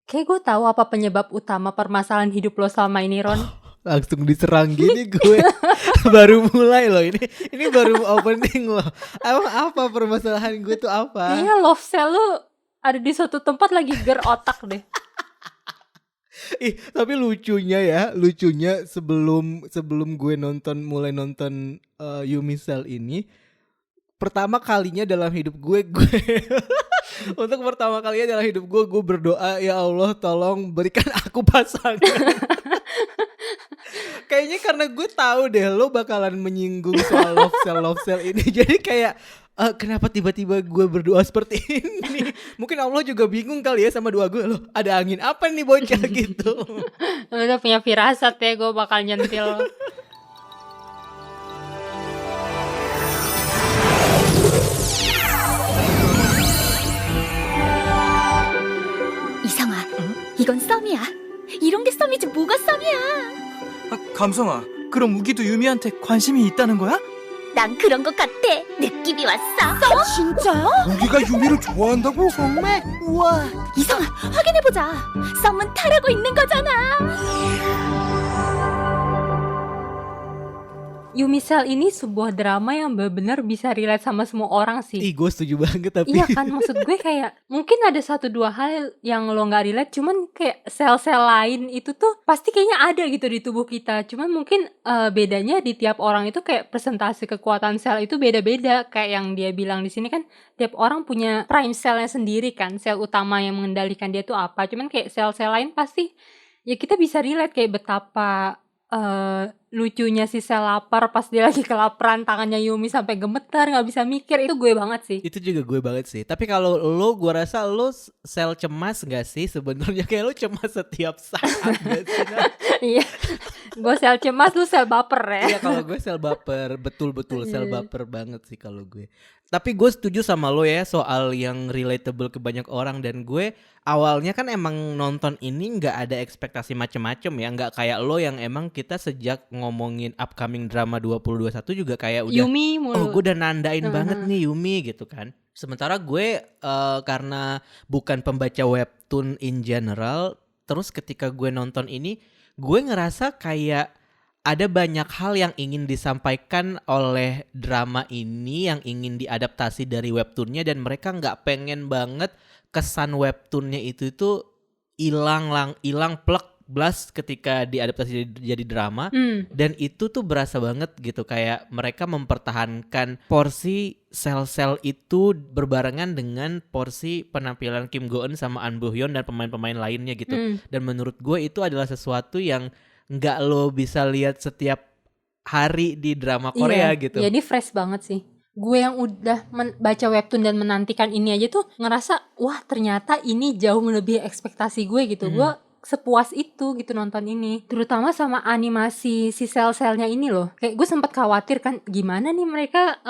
Kayak gue tahu apa penyebab utama permasalahan hidup lo selama ini, Ron. Langsung diserang gini gue. Baru mulai loh ini. Ini baru opening loh. Apa permasalahan gue tuh apa? Kayaknya love cell lo ada di suatu tempat lagi ger otak deh. Tapi lucunya sebelum gue mulai nonton Yumi Cell ini, pertama kalinya dalam hidup gue untuk pertama kalinya dalam hidup gue berdoa, ya Allah tolong berikan aku pasangan. Kayaknya karena gue tahu deh lo bakalan menyinggung soal love cell ini. Jadi kayak kenapa tiba-tiba gue berdoa seperti ini? Mungkin Allah juga bingung kali ya sama doa gue. Loh, ada angin apa nih bocah gitu. Lo udah punya firasat ya gue bakal nyentil. 이상아, 이건 썸이야. 이런 게 썸이지 뭐가 썸이야. 감성아, 그럼 우기도 유미한테 관심이 있다는 거야? 난 그런 것 같아. 느낌이 왔어. 썸? 진짜요? 우기가 유미를 좋아한다고? 정말? 우와. 이상아, 확인해보자. 썸은 타라고 있는 거잖아. Yumi Cell ini sebuah drama yang benar-benar bisa relate sama semua orang sih. Gue setuju banget tapi. Iya kan, maksud gue kayak mungkin ada 1-2 hal yang lo gak relate, cuman kayak sel-sel lain itu tuh pasti kayaknya ada gitu di tubuh kita. Cuman mungkin bedanya di tiap orang itu kayak presentasi kekuatan sel itu beda-beda. Kayak yang dia bilang di sini kan tiap orang punya prime cell-nya sendiri kan, sel utama yang mengendalikan dia tuh apa. Cuman kayak sel-sel lain pasti ya kita bisa relate kayak betapa lucunya si sel lapar pas dia lagi kelaparan, tangannya Yumi sampai gemetar nggak bisa mikir. Itu gue banget sih. Itu juga gue banget sih. Tapi kalau lo, gue rasa lo sel cemas gak sih sebenarnya? Kayak lo cemas setiap saat gak sih? Iya, gue sel cemas, lu sel baper ya. Iya, kalau gue sel baper, betul sel baper banget sih kalau gue. Tapi gue setuju sama lo ya soal yang relatable ke banyak orang. Dan gue awalnya kan emang nonton ini gak ada ekspektasi macem-macem ya. Gak kayak lo yang emang kita sejak ngomongin upcoming drama 2021 juga kayak udah Yumi mulu. Oh gue udah nandain banget nih Yumi gitu kan. Sementara gue karena bukan pembaca webtoon in general, terus ketika gue nonton ini gue ngerasa kayak ada banyak hal yang ingin disampaikan oleh drama ini yang ingin diadaptasi dari webtoonnya, dan mereka nggak pengen banget kesan webtoonnya itu hilang plek blast ketika diadaptasi jadi drama. Dan itu tuh berasa banget gitu, kayak mereka mempertahankan porsi sel-sel itu berbarengan dengan porsi penampilan Kim Go Eun sama An Bo Hyun dan pemain-pemain lainnya gitu. Dan menurut gue itu adalah sesuatu yang nggak lo bisa lihat setiap hari di drama Korea gitu. Iya, ini fresh banget sih. Gue yang udah baca webtoon dan menantikan ini aja tuh ngerasa, wah ternyata ini jauh melebihi ekspektasi gue gitu. Gue sepuas itu gitu nonton ini. Terutama sama animasi si sel-selnya ini loh. Kayak gue sempat khawatir kan, gimana nih mereka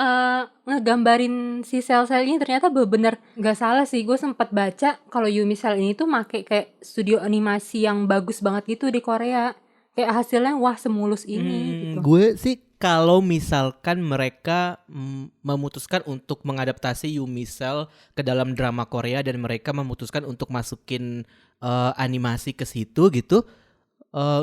ngegambarin si sel-sel ini. Ternyata bener gak salah sih. Gue sempat baca kalau Yumi Cell ini tuh make kayak studio animasi yang bagus banget gitu di Korea. Kayak hasilnya wah semulus ini gitu. Gue sih kalau misalkan mereka memutuskan untuk mengadaptasi Yumi Cell ke dalam drama Korea dan mereka memutuskan untuk masukin animasi ke situ gitu,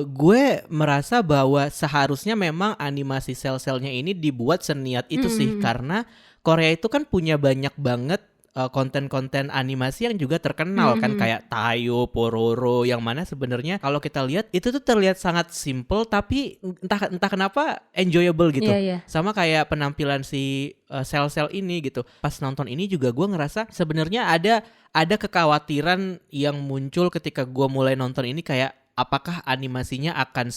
gue merasa bahwa seharusnya memang animasi sel-selnya ini dibuat seniat itu sih, karena Korea itu kan punya banyak banget konten-konten animasi yang juga terkenal kan, kayak Tayo, Pororo, yang mana sebenarnya kalau kita lihat itu tuh terlihat sangat simple tapi entah kenapa enjoyable gitu. Sama kayak penampilan si sel-sel ini gitu. Pas nonton ini juga gue ngerasa sebenarnya ada kekhawatiran yang muncul ketika gue mulai nonton ini, kayak apakah animasinya akan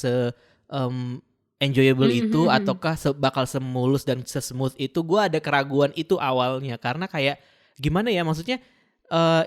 enjoyable itu ataukah bakal semulus dan sesmooth itu. Gue ada keraguan itu awalnya karena kayak gimana ya, maksudnya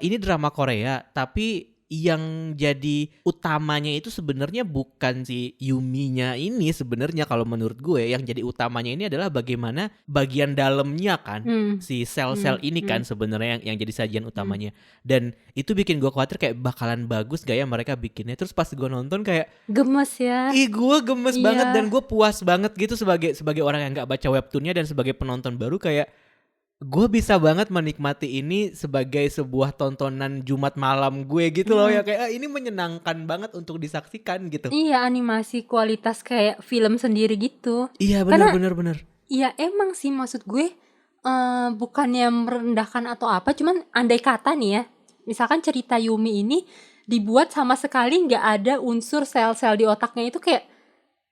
ini drama Korea tapi yang jadi utamanya itu sebenarnya bukan si Yuminya ini. Sebenarnya kalau menurut gue yang jadi utamanya ini adalah bagaimana bagian dalamnya kan, si sel-sel ini kan sebenarnya yang jadi sajian utamanya. Dan itu bikin gue khawatir kayak bakalan bagus gak ya mereka bikinnya. Terus pas gue nonton kayak gemes ya. Gue gemes banget dan gue puas banget gitu sebagai orang yang gak baca webtoonnya dan sebagai penonton baru kayak gue bisa banget menikmati ini sebagai sebuah tontonan Jumat malam gue gitu loh ya, kayak ini menyenangkan banget untuk disaksikan gitu. Iya, animasi kualitas kayak film sendiri gitu. Iya Karena benar. iya emang sih maksud gue bukannya merendahkan atau apa, cuman andai kata nih ya, misalkan cerita Yumi ini dibuat sama sekali nggak ada unsur sel-sel di otaknya itu kayak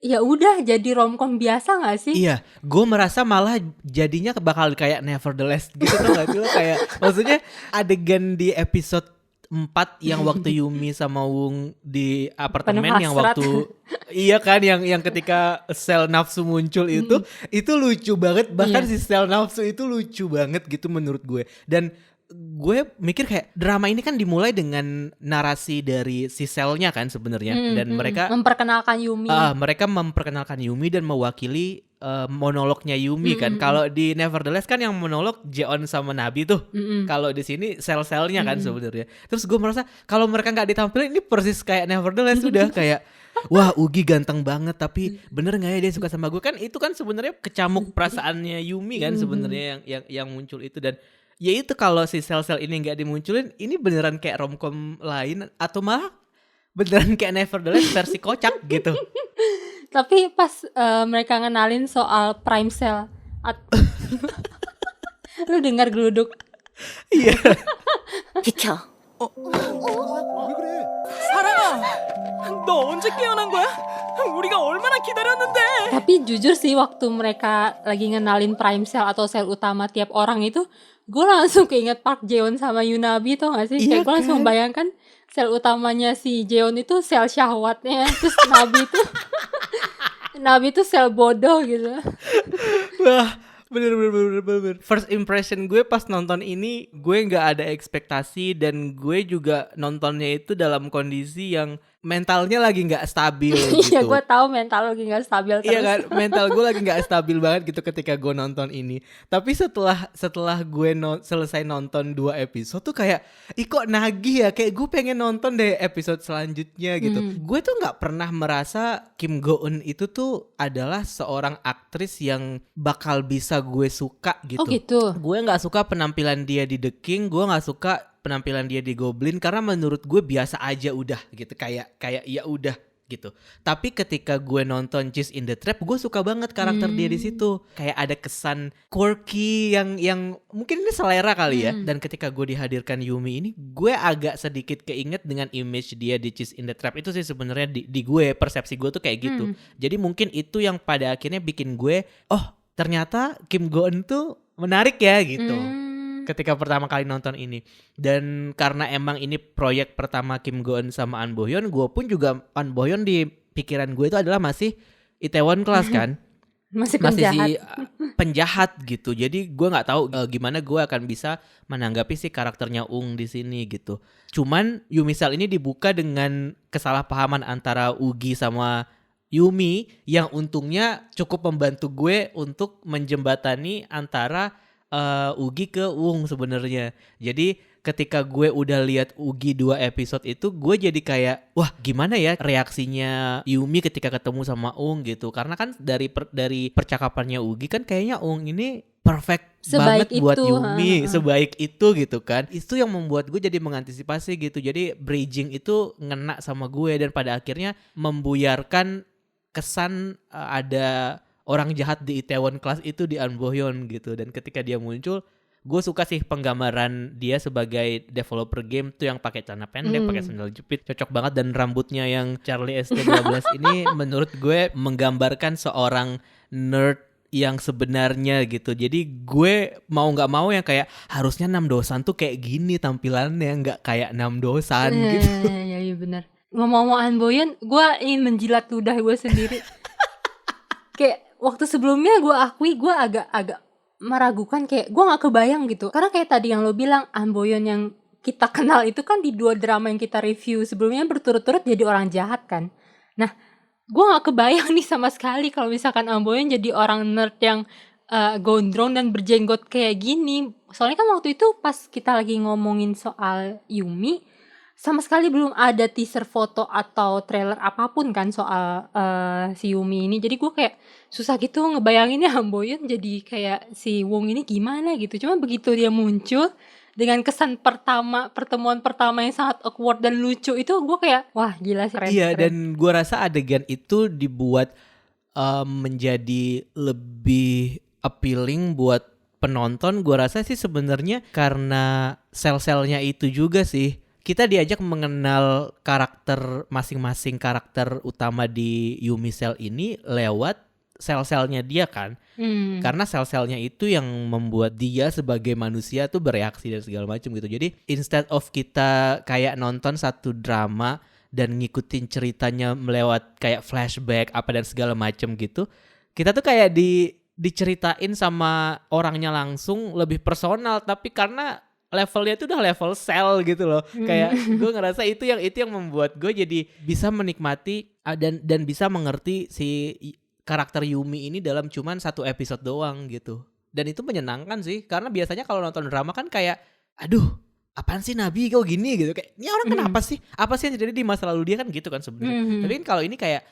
ya udah jadi romcom biasa nggak sih? Iya, gue merasa malah jadinya bakal kayak Nevertheless gitu tuh gak sih lo, kayak maksudnya adegan di episode 4 yang waktu Yumi sama Wung di apartemen Penuh yang hasrat. waktu iya kan yang ketika sel nafsu muncul itu lucu banget, bahkan Iya. si sel nafsu itu lucu banget gitu menurut gue. Dan gue mikir kayak drama ini kan dimulai dengan narasi dari si selnya kan sebenarnya, dan mereka memperkenalkan Yumi. mereka memperkenalkan Yumi dan mewakili monolognya Yumi kan. Kalau di Nevertheless kan yang monolog Jeon sama Nabi tuh. Kalau di sini sel-selnya kan sebenarnya. Terus gue merasa kalau mereka nggak ditampilin ini persis kayak Nevertheless, udah kayak wah Ugi ganteng banget tapi bener nggak ya dia suka sama gue, kan itu kan sebenarnya kecamuk perasaannya Yumi kan sebenarnya yang muncul itu. Dan ya itu kalau si sel-sel ini nggak dimunculin, ini beneran kayak romcom lain atau malah beneran kayak Nevertheless versi kocak gitu. Tapi pas mereka ngenalin soal prime cell, lu dengar geluduk? Iya. 비켜. 왜 그래? 사랑아, 너 언제 깨어난 거야? 우리가 얼마나 기다렸는데. Tapi jujur sih waktu mereka lagi ngenalin prime cell atau sel utama tiap orang itu, gue langsung keinget Park Jeon sama Yunabi tuh gak sih? Iya Kayak gue langsung kan? membayangkan sel utamanya si Jeon itu sel syahwatnya, terus Nabi itu sel bodoh gitu. Wah, bener. First impression gue pas nonton ini, gue nggak ada ekspektasi dan gue juga nontonnya itu dalam kondisi yang mentalnya lagi nggak stabil Iya, gitu. gue tahu mental lagi nggak stabil terus. Iya kan, mental gue lagi nggak stabil banget gitu ketika gue nonton ini. Tapi setelah gue selesai nonton 2 episode tuh kayak, ih kok nagih ya, kayak gue pengen nonton deh episode selanjutnya gitu. Gue tuh nggak pernah merasa Kim Go Eun itu tuh adalah seorang aktris yang bakal bisa gue suka gitu. Oh gitu. Gue nggak suka penampilan dia di The King, gue nggak suka penampilan dia di Goblin karena menurut gue biasa aja udah gitu, kayak ya udah gitu. Tapi ketika gue nonton Cheese in the Trap, gue suka banget karakter dia di situ. Kayak ada kesan quirky yang mungkin ini selera kali ya. Dan ketika gue dihadirkan Yumi ini, gue agak sedikit keinget dengan image dia di Cheese in the Trap itu sih sebenarnya di gue, persepsi gue tuh kayak gitu. Jadi mungkin itu yang pada akhirnya bikin gue, oh ternyata Kim Go Eun tuh menarik ya gitu. Ketika pertama kali nonton ini. Dan karena emang ini proyek pertama Kim Go Eun sama An Bo Hyun, gue pun juga An Bo Hyun di pikiran gue itu adalah masih Itaewon Class kan. Masih Masih penjahat. si penjahat gitu. Jadi gue nggak tahu gimana gue akan bisa menanggapi si karakternya Ung di sini gitu. Cuman Yumisal ini dibuka dengan kesalahpahaman antara Ugi sama Yumi yang untungnya cukup membantu gue untuk menjembatani antara Ugi ke Wung sebenarnya. Jadi ketika gue udah lihat Ugi 2 episode itu, gue jadi kayak wah gimana ya reaksinya Yumi ketika ketemu sama Ung gitu. Karena kan dari percakapannya Ugi kan kayaknya Ung ini perfect Sebaik banget buat itu, Yumi, sebaik itu gitu kan. Itu yang membuat gue jadi mengantisipasi gitu. Jadi bridging itu ngena sama gue dan pada akhirnya membuyarkan kesan ada orang jahat di Itaewon Class itu di An Bo Hyun gitu. Dan ketika dia muncul, gue suka sih penggambaran dia sebagai developer game tuh yang pakai celana pendek, pakai sandal jepit, cocok banget. Dan rambutnya yang Charlie ST12 ini menurut gue menggambarkan seorang nerd yang sebenarnya gitu. Jadi gue mau nggak mau yang kayak harusnya Namdosan tuh kayak gini tampilannya, nggak kayak Namdosan gitu. Iya benar. Ngomong-ngomong An Bo Hyun, gue ingin menjilat ludah gue sendiri. Kayak waktu sebelumnya gue akui gue agak meragukan, kayak gue nggak kebayang gitu. Karena kayak tadi yang lo bilang, An Bo Hyun yang kita kenal itu kan di 2 drama yang kita review sebelumnya berturut-turut jadi orang jahat kan. Nah, gue nggak kebayang nih sama sekali kalau misalkan An Bo Hyun jadi orang nerd yang gondrong dan berjenggot kayak gini. Soalnya kan waktu itu pas kita lagi ngomongin soal Yumi, sama sekali belum ada teaser foto atau trailer apapun kan soal si Yumi ini. Jadi gue kayak susah gitu ngebayanginnya Boyun jadi kayak si Wong ini gimana gitu. Cuma begitu dia muncul dengan kesan pertemuan pertama yang sangat awkward dan lucu itu gue kayak wah gila sih keren. Iya, dan gue rasa adegan itu dibuat menjadi lebih appealing buat penonton. Gue rasa sih sebenarnya karena sel-selnya itu juga sih. Kita diajak mengenal karakter masing-masing karakter utama di Yumi Cell ini lewat sel-selnya dia kan. Karena sel-selnya itu yang membuat dia sebagai manusia tuh bereaksi dan segala macam gitu. Jadi instead of kita kayak nonton satu drama dan ngikutin ceritanya melewat kayak flashback apa dan segala macam gitu, kita tuh kayak diceritain sama orangnya langsung lebih personal, tapi karena levelnya itu udah level sel gitu loh. Kayak gue ngerasa itu yang membuat gue jadi bisa menikmati dan bisa mengerti si karakter Yumi ini dalam cuman satu episode doang gitu. Dan itu menyenangkan sih, karena biasanya kalau nonton drama kan kayak aduh apaan sih Nabi kok gini gitu, kayak ini orang kenapa sih, apa sih yang terjadi di masa lalu dia kan gitu kan sebenarnya. Tapi kan kalau ini kayak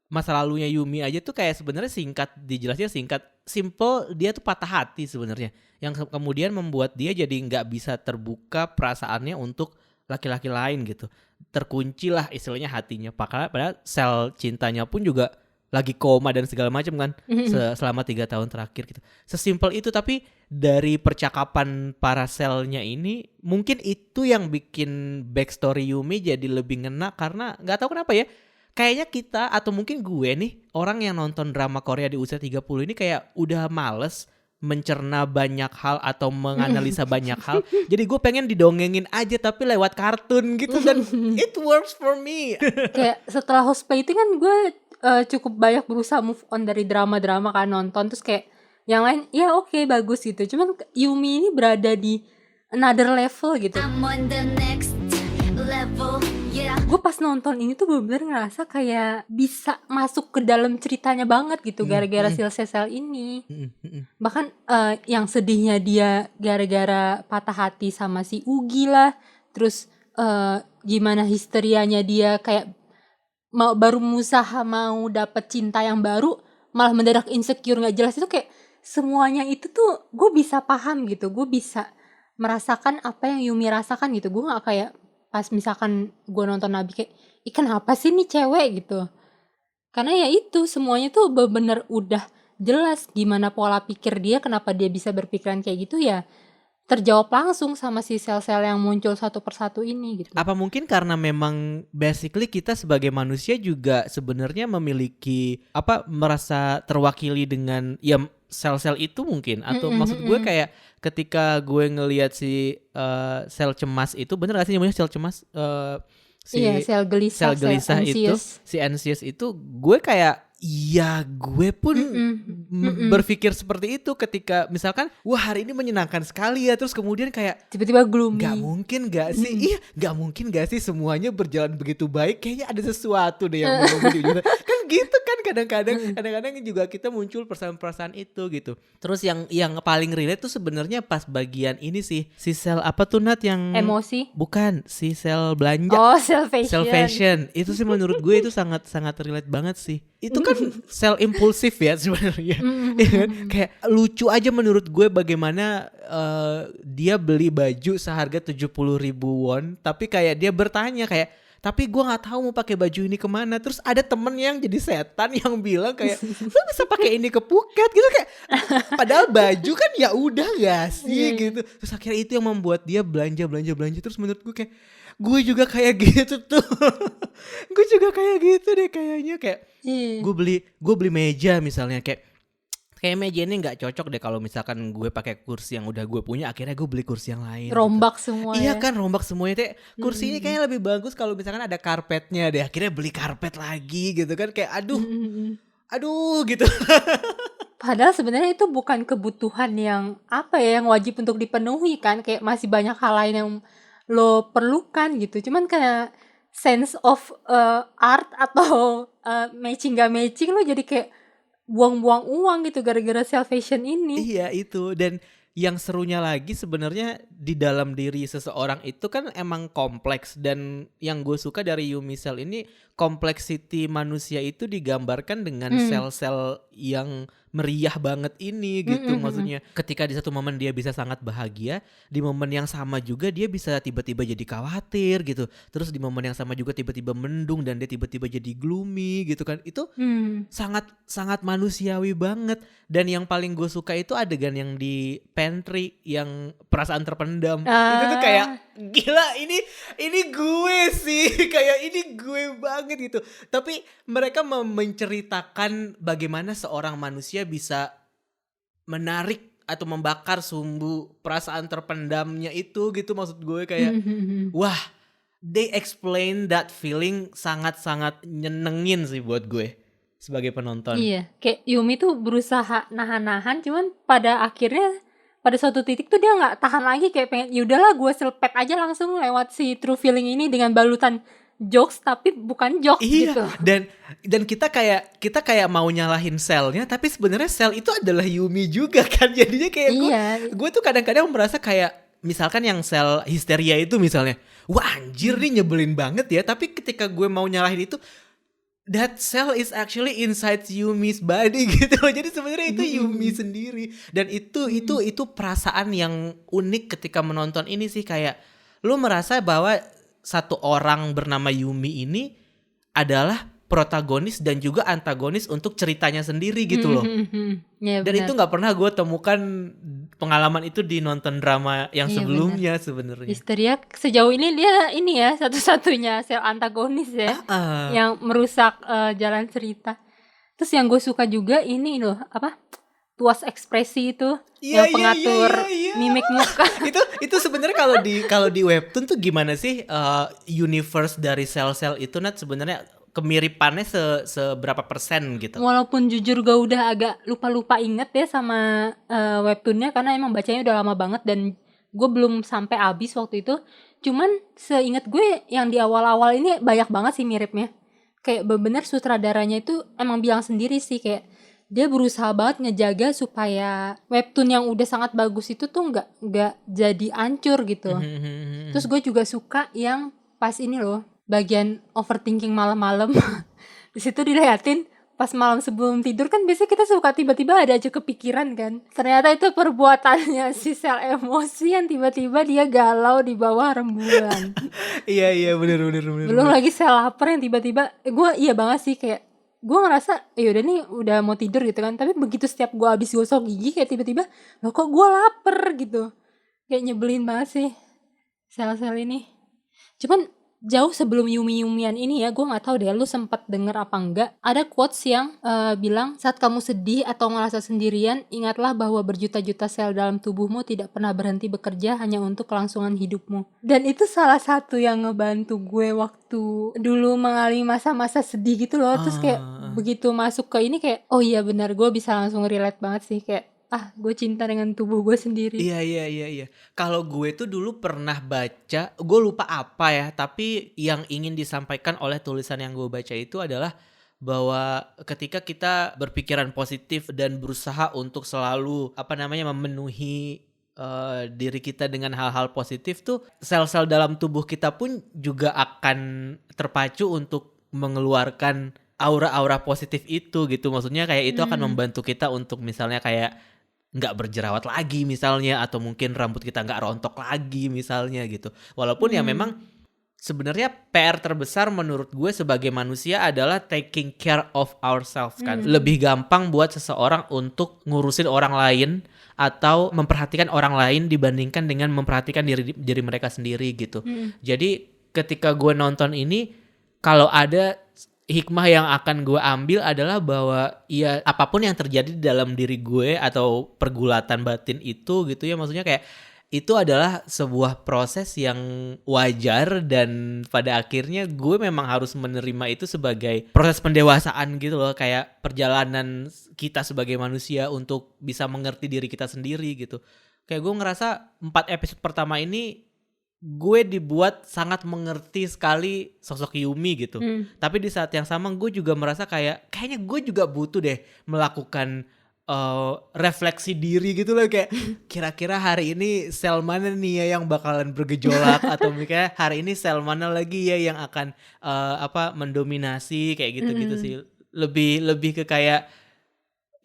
masa lalunya Yumi aja tuh kayak sebenarnya dijelasnya singkat, simple, dia tuh patah hati sebenarnya, yang kemudian membuat dia jadi nggak bisa terbuka perasaannya untuk laki-laki lain gitu. Terkunci lah istilahnya hatinya, padahal sel cintanya pun juga lagi koma dan segala macam kan selama 3 tahun terakhir gitu. Sesimpel itu, tapi dari percakapan para selnya ini mungkin itu yang bikin backstory Yumi jadi lebih ngena, karena nggak tahu kenapa ya. Kayaknya kita atau mungkin gue nih orang yang nonton drama Korea di usia 30 ini kayak udah males mencerna banyak hal atau menganalisa banyak hal. Jadi gue pengen didongengin aja tapi lewat kartun gitu, dan it works for me. Kayak setelah Houseplaying kan gue cukup banyak berusaha move on dari drama-drama kan, nonton terus kayak yang lain ya oke, bagus gitu. Cuman Yumi ini berada di another level gitu. I'm on the next level, yeah. Gue pas nonton ini tuh bener-bener ngerasa kayak bisa masuk ke dalam ceritanya banget gitu gara-gara sel ini. Bahkan yang sedihnya dia gara-gara patah hati sama si Ugi lah. Terus gimana histerianya dia kayak baru berusaha mau dapet cinta yang baru malah mendadak insecure gak jelas. Itu kayak semuanya itu tuh gue bisa paham gitu. Gue bisa merasakan apa yang Yumi rasakan gitu. Gue gak kayak pas misalkan gue nonton Nabi kayak kenapa sih nih cewek gitu. Karena ya itu semuanya tuh bener-bener udah jelas gimana pola pikir dia, kenapa dia bisa berpikiran kayak gitu, ya terjawab langsung sama si sel-sel yang muncul satu persatu ini gitu. Apa mungkin karena memang basically kita sebagai manusia juga sebenarnya memiliki merasa terwakili dengan ya sel-sel itu mungkin, atau maksud gue kayak ketika gue ngelihat si sel cemas itu, bener gak sih namanya sel cemas? Iya, sel gelisah itu, si anxious itu, gue kayak iya gue pun berpikir seperti itu ketika misalkan wah hari ini menyenangkan sekali ya, terus kemudian kayak tiba-tiba gloomy. Gak mungkin gak sih? Iya, gak mungkin gak sih semuanya berjalan begitu baik? Kayaknya ada sesuatu deh yang menunggu. Kan gitu kan kadang-kadang juga kita muncul perasaan-perasaan itu gitu. Terus yang paling relate tuh sebenarnya pas bagian ini sih, si sel apa tuh Nat yang emosi? Bukan, si sel belanja. Oh, sel fashion. Itu sih menurut gue itu sangat relate banget sih. Itu kan sel impulsif ya sebenarnya. Kayak lucu aja menurut gue bagaimana dia beli baju seharga 70.000 won, tapi kayak dia bertanya kayak, tapi gue nggak tahu mau pakai baju ini kemana. Terus ada temen yang jadi setan yang bilang kayak lu bisa pakai ini ke Phuket gitu, kayak padahal baju kan ya udah gak sih gitu. Terus akhirnya itu yang membuat dia belanja. Terus menurut gue kayak gue juga kayak gitu tuh. Gue juga kayak gitu deh kayaknya, kayak gue beli meja misalnya, kayak meja ini nggak cocok deh kalau misalkan gue pakai kursi yang udah gue punya, akhirnya gue beli kursi yang lain. Rombak gitu. semua. Iya ya? kan, rombak semuanya deh. Kursi ini kayaknya lebih bagus kalau misalkan ada karpetnya deh. Akhirnya beli karpet lagi gitu kan, kayak aduh gitu. Padahal sebenarnya itu bukan kebutuhan yang yang wajib untuk dipenuhi kan, kayak masih banyak hal lain yang lo perlukan gitu. Cuman kayak sense of art atau matching gak matching, lo jadi kayak buang-buang uang gitu gara-gara self fashion ini. Iya itu, dan yang serunya lagi sebenarnya di dalam diri seseorang itu kan emang kompleks, dan yang gue suka dari Yumi Cell ini kompleksiti manusia itu digambarkan dengan sel-sel yang meriah banget ini gitu. Maksudnya ketika di satu momen dia bisa sangat bahagia, di momen yang sama juga dia bisa tiba-tiba jadi khawatir gitu. Terus di momen yang sama juga tiba-tiba mendung dan dia tiba-tiba jadi gloomy gitu kan. Itu sangat sangat manusiawi banget. Dan yang paling gue suka itu adegan yang di pantry yang perasaan terpendam. Itu tuh kayak gila, ini gue sih kayak ini gue banget gitu. Tapi mereka menceritakan bagaimana seorang manusia bisa menarik atau membakar sumbu perasaan terpendamnya itu gitu. Maksud gue kayak wah, they explain that feeling sangat-sangat nyenengin sih buat gue sebagai penonton. Iya, kayak Yumi tuh berusaha nahan-nahan, cuman pada akhirnya pada suatu titik tuh dia nggak tahan lagi, kayak pengen yaudahlah gue selpet aja langsung lewat si true feeling ini dengan balutan jokes tapi bukan jokes gitu. Dan kita kayak mau nyalahin Selnya, tapi sebenarnya Sel itu adalah Yumi juga kan. Jadinya kayak gue tuh kadang-kadang merasa kayak misalkan yang Sel histeria itu misalnya, wah anjir nih nyebelin banget ya. Tapi ketika gue mau nyalahin itu, that cell is actually inside Yumi's body gitu loh. Jadi sebenarnya itu Yumi sendiri. Dan itu perasaan yang unik ketika menonton ini sih, kayak lu merasa bahwa satu orang bernama Yumi ini adalah protagonis dan juga antagonis untuk ceritanya sendiri gitu loh. Ya, dan itu nggak pernah gue temukan pengalaman itu di nonton drama yang sebelumnya sebenarnya. Histeria sejauh ini dia ini ya satu-satunya sel antagonis ya yang merusak jalan cerita. Terus yang gue suka juga ini loh, apa? Tuas ekspresi itu yang pengatur mimik muka. itu sebenarnya kalau di webtoon tuh gimana sih universe dari sel-sel itu Nat, sebenarnya kemiripannya seberapa persen gitu? Walaupun jujur gue udah agak lupa inget ya sama webtoonnya, karena emang bacanya udah lama banget dan gue belum sampai habis waktu itu. Cuman seinget gue yang di awal-awal ini banyak banget sih miripnya. Kayak bener sutradaranya itu emang bilang sendiri sih, kayak dia berusaha banget ngejaga supaya webtoon yang udah sangat bagus itu tuh nggak jadi hancur gitu. Terus gue juga suka yang pas ini loh, bagian overthinking malam-malam. Di situ dilihatin pas malam sebelum tidur kan biasanya kita suka tiba-tiba ada aja kepikiran kan. Ternyata itu perbuatannya si sel emosi yang tiba-tiba dia galau di bawah rembulan. Iya bener. Belum lagi sel lapar yang tiba-tiba gue banget sih, kayak gue ngerasa yaudah nih udah mau tidur gitu kan, tapi begitu setiap gue habis gosok gigi kayak tiba-tiba loh kok gue lapar gitu. Kayak nyebelin banget sih sel-sel ini. Cuman jauh sebelum Yumi-Yumian ini ya, gue nggak tahu deh lu sempat denger apa enggak, ada quotes yang bilang saat kamu sedih atau ngerasa sendirian, ingatlah bahwa berjuta-juta sel dalam tubuhmu tidak pernah berhenti bekerja hanya untuk kelangsungan hidupmu. Dan itu salah satu yang ngebantu gue waktu dulu mengalami masa-masa sedih gitu loh. Terus kayak begitu masuk ke ini kayak oh iya benar, gue bisa langsung relate banget sih, kayak gue cinta dengan tubuh gue sendiri. Iya. Kalau gue tuh dulu pernah baca, gue lupa apa ya, tapi yang ingin disampaikan oleh tulisan yang gue baca itu adalah bahwa ketika kita berpikiran positif dan berusaha untuk selalu memenuhi diri kita dengan hal-hal positif tuh, sel-sel dalam tubuh kita pun juga akan terpacu untuk mengeluarkan aura-aura positif itu gitu. Maksudnya kayak itu akan membantu kita untuk misalnya kayak nggak berjerawat lagi misalnya, atau mungkin rambut kita nggak rontok lagi misalnya gitu. Walaupun ya memang sebenarnya PR terbesar menurut gue sebagai manusia adalah taking care of ourselves kan. Lebih gampang buat seseorang untuk ngurusin orang lain atau memperhatikan orang lain dibandingkan dengan memperhatikan diri mereka sendiri gitu. Jadi ketika gue nonton ini, kalau ada hikmah yang akan gue ambil adalah bahwa ya apapun yang terjadi dalam diri gue atau pergulatan batin itu gitu ya, maksudnya kayak itu adalah sebuah proses yang wajar dan pada akhirnya gue memang harus menerima itu sebagai proses pendewasaan gitu loh, kayak perjalanan kita sebagai manusia untuk bisa mengerti diri kita sendiri gitu. Kayak gue ngerasa 4 episode pertama ini gue dibuat sangat mengerti sekali sosok Yumi gitu. Tapi di saat yang sama gue juga merasa kayaknya gue juga butuh deh melakukan refleksi diri gitu loh, kayak kira-kira hari ini sel mana nih ya yang bakalan bergejolak atau mungkin hari ini sel mana lagi ya yang akan mendominasi kayak gitu-gitu sih. Lebih ke kayak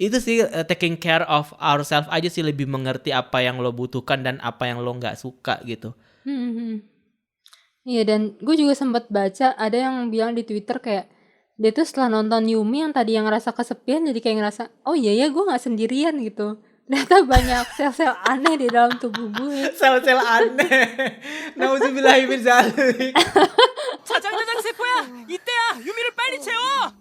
itu sih, taking care of ourselves aja sih, lebih mengerti apa yang lo butuhkan dan apa yang lo nggak suka gitu. Iya, dan gue juga sempat baca ada yang bilang di Twitter kayak dia tuh setelah nonton Yumi yang tadi yang ngerasa kesepian jadi kayak ngerasa oh iya ya gue nggak sendirian gitu. Ternyata banyak sel-sel aneh di dalam tubuh gue. Sel-sel aneh. Nauzubillahi min dzalik. 자장자장 세포야, 이때야. 유미를 빨리 채워.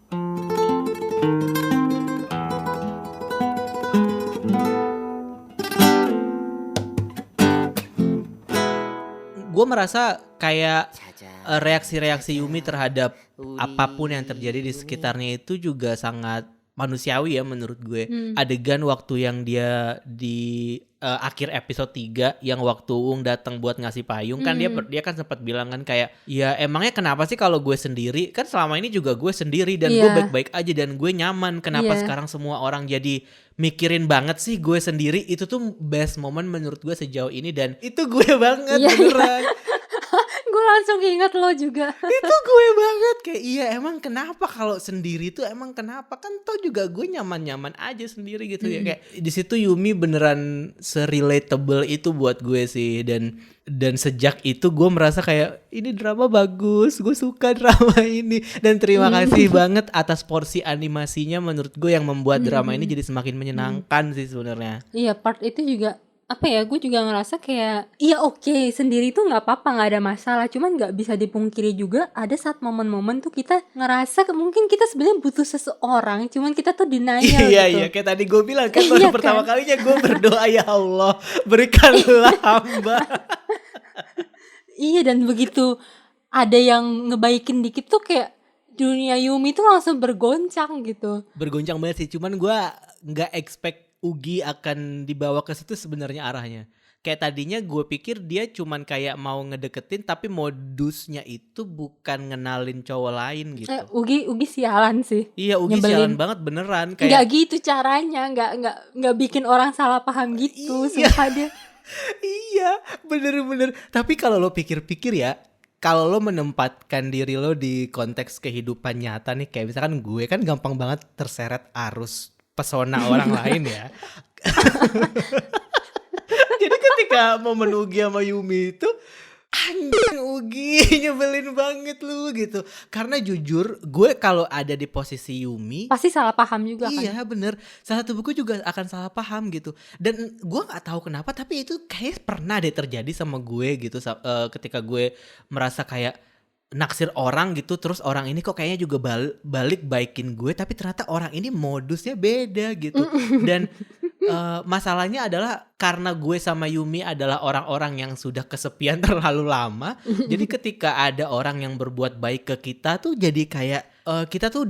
Gue merasa kayak reaksi-reaksi Yumi terhadap apapun yang terjadi di sekitarnya itu juga sangat manusiawi ya menurut gue. Adegan waktu yang dia di akhir episode 3 yang waktu Ung datang buat ngasih payung kan dia kan sempat bilang kan kayak ya emangnya kenapa sih kalau gue sendiri, kan selama ini juga gue sendiri dan gue baik-baik aja dan gue nyaman, kenapa sekarang semua orang jadi mikirin banget sih gue sendiri. Itu tuh best moment menurut gue sejauh ini dan itu gue banget beneran. Gue langsung ingat lo juga. Itu gue banget kayak iya emang kenapa kalau sendiri tuh emang kenapa, kan tau juga gue nyaman-nyaman aja sendiri gitu ya. Kayak di situ Yumi beneran se-relatable itu buat gue sih, dan sejak itu gue merasa kayak ini drama bagus, gue suka drama ini, dan terima kasih banget atas porsi animasinya menurut gue yang membuat drama ini jadi semakin menyenangkan sih sebenarnya. Iya, part itu juga apa ya, gue juga ngerasa kayak iya oke, sendiri tuh nggak apa-apa, nggak ada masalah, cuman nggak bisa dipungkiri juga ada saat momen-momen tuh kita ngerasa mungkin kita sebenarnya butuh seseorang, cuman kita tuh denial Iya gitu. iya, kayak tadi gue bilang kan baru pertama kalinya gue berdoa ya Allah berikanlah hamba. Iya, dan begitu ada yang ngebaikin dikit tuh kayak dunia Yumi tuh langsung bergoncang gitu. Bergoncang banget sih, cuman gue nggak expect Ugi akan dibawa ke situ sebenarnya arahnya. Kayak tadinya gue pikir dia cuman kayak mau ngedeketin tapi modusnya itu bukan ngenalin cowok lain gitu. Ugi sialan sih. Iya, Ugi Nyebelin. sialan banget beneran Nggak kayak. gitu caranya, nggak bikin orang salah paham gitu. Sumpah dia. Iya, bener-bener. Tapi kalau lo pikir-pikir ya, kalau lo menempatkan diri lo di konteks kehidupan nyata nih, kayak misalkan gue kan gampang banget terseret arus pesona orang lain ya. Jadi ketika momen Ugi sama Yumi itu anjing, Ugi nyebelin banget lu gitu. Karena jujur gue kalau ada di posisi Yumi Pasti salah paham juga kan. iya bener, salah satu buku juga akan salah paham gitu. Dan gue gak tahu kenapa tapi itu kayak pernah deh terjadi sama gue gitu. Ketika gue merasa kayak naksir orang gitu, terus orang ini kok kayaknya juga balik baikin gue, tapi ternyata orang ini modusnya beda gitu. Dan masalahnya adalah karena gue sama Yumi adalah orang-orang yang sudah kesepian terlalu lama. Jadi ketika ada orang yang berbuat baik ke kita tuh jadi kayak kita tuh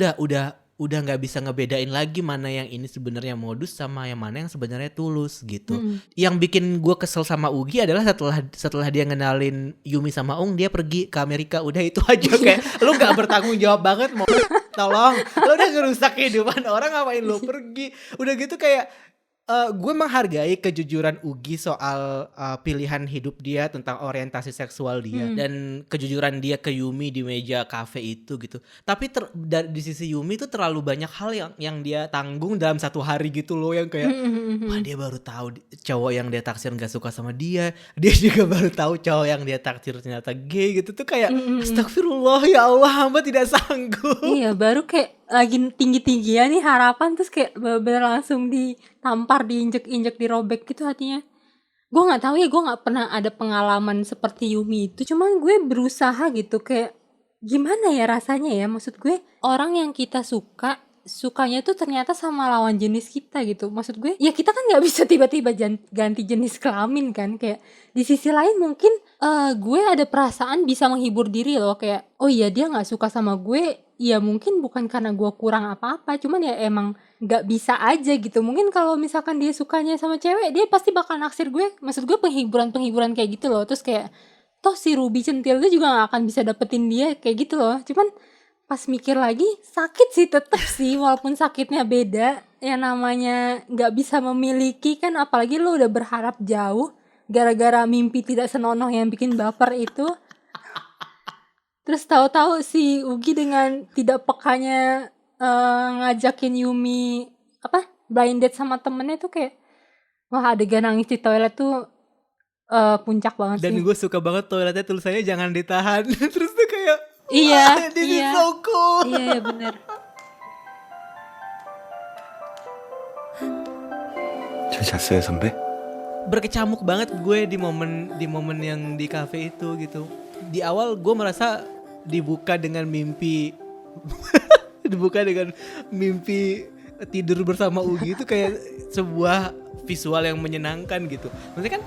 udah nggak bisa ngebedain lagi mana yang ini sebenarnya modus sama yang mana yang sebenarnya tulus gitu. Yang bikin gue kesel sama Ugi adalah setelah dia ngenalin Yumi sama Ung, dia pergi ke Amerika. Udah itu aja, kayak lu nggak bertanggung jawab banget, mau tolong, lu udah ngerusak kehidupan orang, ngapain lu pergi? Udah gitu kayak gue menghargai kejujuran Ugi soal pilihan hidup dia tentang orientasi seksual dia dan kejujuran dia ke Yumi di meja kafe itu gitu. Tapi di sisi Yumi tuh terlalu banyak hal yang dia tanggung dalam satu hari gitu loh, yang kayak wah dia baru tahu cowok yang dia taksir gak suka sama dia juga baru tahu cowok yang dia taksir ternyata gay gitu. Tuh kayak astagfirullah ya Allah, hamba tidak sanggup. Iya, baru kayak lagi tinggi-tinggian nih harapan, terus kayak bener langsung ditampar, diinjek-injek, dirobek gitu hatinya. Gue nggak tahu ya, gue nggak pernah ada pengalaman seperti Yumi itu, cuman gue berusaha gitu kayak gimana ya rasanya ya, maksud gue orang yang kita sukanya tuh ternyata sama lawan jenis kita gitu. Maksud gue ya kita kan nggak bisa tiba-tiba ganti jenis kelamin kan. Kayak di sisi lain mungkin gue ada perasaan bisa menghibur diri loh, kayak oh iya dia nggak suka sama gue, ya mungkin bukan karena gue kurang apa-apa, cuman ya emang nggak bisa aja gitu. Mungkin kalau misalkan dia sukanya sama cewek, dia pasti bakal naksir gue. Maksud gue penghiburan kayak gitu loh. Terus kayak toh si Ruby centil itu juga gak akan bisa dapetin dia kayak gitu loh. Cuman pas mikir lagi sakit sih tetep sih, walaupun sakitnya beda. yang namanya nggak bisa memiliki kan, apalagi lo udah berharap jauh gara-gara mimpi tidak senonoh yang bikin baper itu. Terus tahu-tahu si Ugi dengan tidak pekanya ngajakin Yumi blind date sama temennya tuh kayak, wah, adegan nangis di toilet tuh puncak banget Dan sih. gue suka banget toiletnya tulisannya jangan ditahan. Terus tuh kayak, Iya, wah, this is iya. so cool. Iya bener. 잘 잤어요, 선배? Berkecamuk banget gue di momen yang di cafe itu gitu. Di awal gue merasa dibuka dengan mimpi tidur bersama Ugi itu kayak sebuah visual yang menyenangkan gitu. Maksudnya kan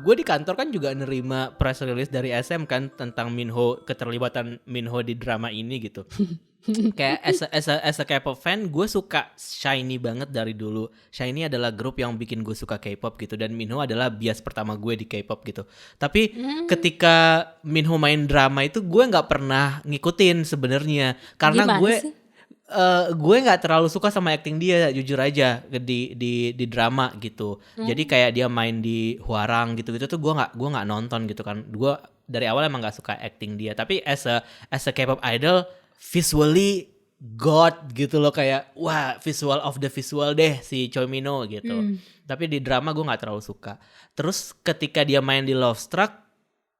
gue di kantor kan juga nerima press release dari SM kan tentang keterlibatan Minho di drama ini gitu. Kayak as a K-pop fan, gue suka SHINee banget dari dulu. SHINee adalah grup yang bikin gue suka K-pop gitu, dan Minho adalah bias pertama gue di K-pop gitu. Tapi ketika Minho main drama itu gue nggak pernah ngikutin sebenarnya karena Gimana gue sih? gue nggak terlalu suka sama acting dia, jujur aja, di drama gitu. Jadi kayak dia main di Hwarang gitu-gitu tuh gue nggak nonton gitu kan. Gue dari awal emang nggak suka acting dia. Tapi as a K-pop idol, visually god gitu loh, kayak wah, visual of the visual deh si Choi Minho gitu. Tapi di drama gue nggak terlalu suka. Terus ketika dia main di Love Struck,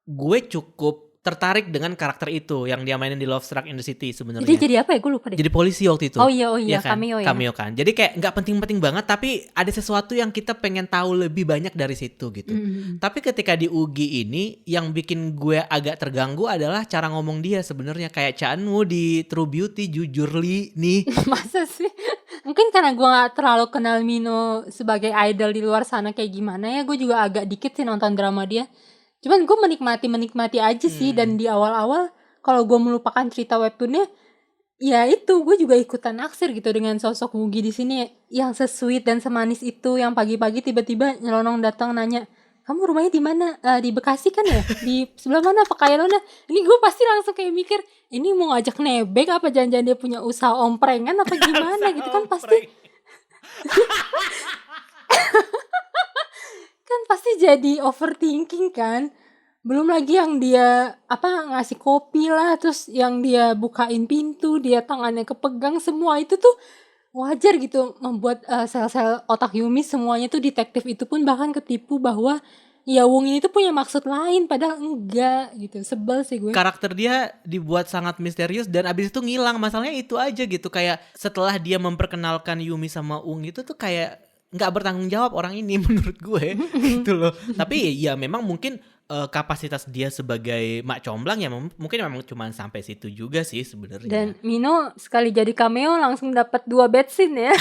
gue cukup tertarik dengan karakter itu yang dia mainin di Love Struck in the City sebenarnya. Jadi apa ya? Gue lupa deh. Jadi polisi waktu itu. Oh iya, kan? cameo ya. Cameo kan. Jadi kayak nggak penting-penting banget, tapi ada sesuatu yang kita pengen tahu lebih banyak dari situ gitu. Tapi ketika di Ugi ini, yang bikin gue agak terganggu adalah cara ngomong dia sebenarnya, kayak Chanwoo di True Beauty, jujur Li nih. Masa sih? Mungkin karena gue gak terlalu kenal Mino sebagai idol di luar sana kayak gimana ya. Gue juga agak dikit sih nonton drama dia. Cuman gue menikmati aja sih. Dan di awal-awal kalau gue melupakan cerita webtoonnya, ya itu gue juga ikutan naksir gitu dengan sosok Mugi di sini yang se-sweet dan semanis itu, yang pagi-pagi tiba-tiba nyelonong datang nanya, kamu rumahnya di mana? Di Bekasi kan ya? Di sebelah mana? Pekailona? Ini gue pasti langsung kayak mikir, ini mau ngajak nebek apa jangan-jangan dia punya usaha omprengan apa gimana gitu kan pasti. Kan pasti jadi overthinking kan. Belum lagi yang dia ngasih kopi lah, terus yang dia bukain pintu, dia tangannya kepegang, semua itu tuh wajar gitu membuat sel-sel otak Yumi semuanya tuh detektif itu pun bahkan ketipu bahwa ya Wong ini tuh punya maksud lain padahal enggak gitu. Sebel sih gue. Karakter dia dibuat sangat misterius dan abis itu ngilang. Masalahnya itu aja gitu, kayak setelah dia memperkenalkan Yumi sama Ung itu tuh kayak nggak bertanggung jawab orang ini menurut gue gitu loh. Tapi ya memang mungkin kapasitas dia sebagai mak comblang ya mungkin memang cuma sampai situ juga sih sebenarnya. Dan Mino sekali jadi cameo langsung dapat 2 bad scene ya.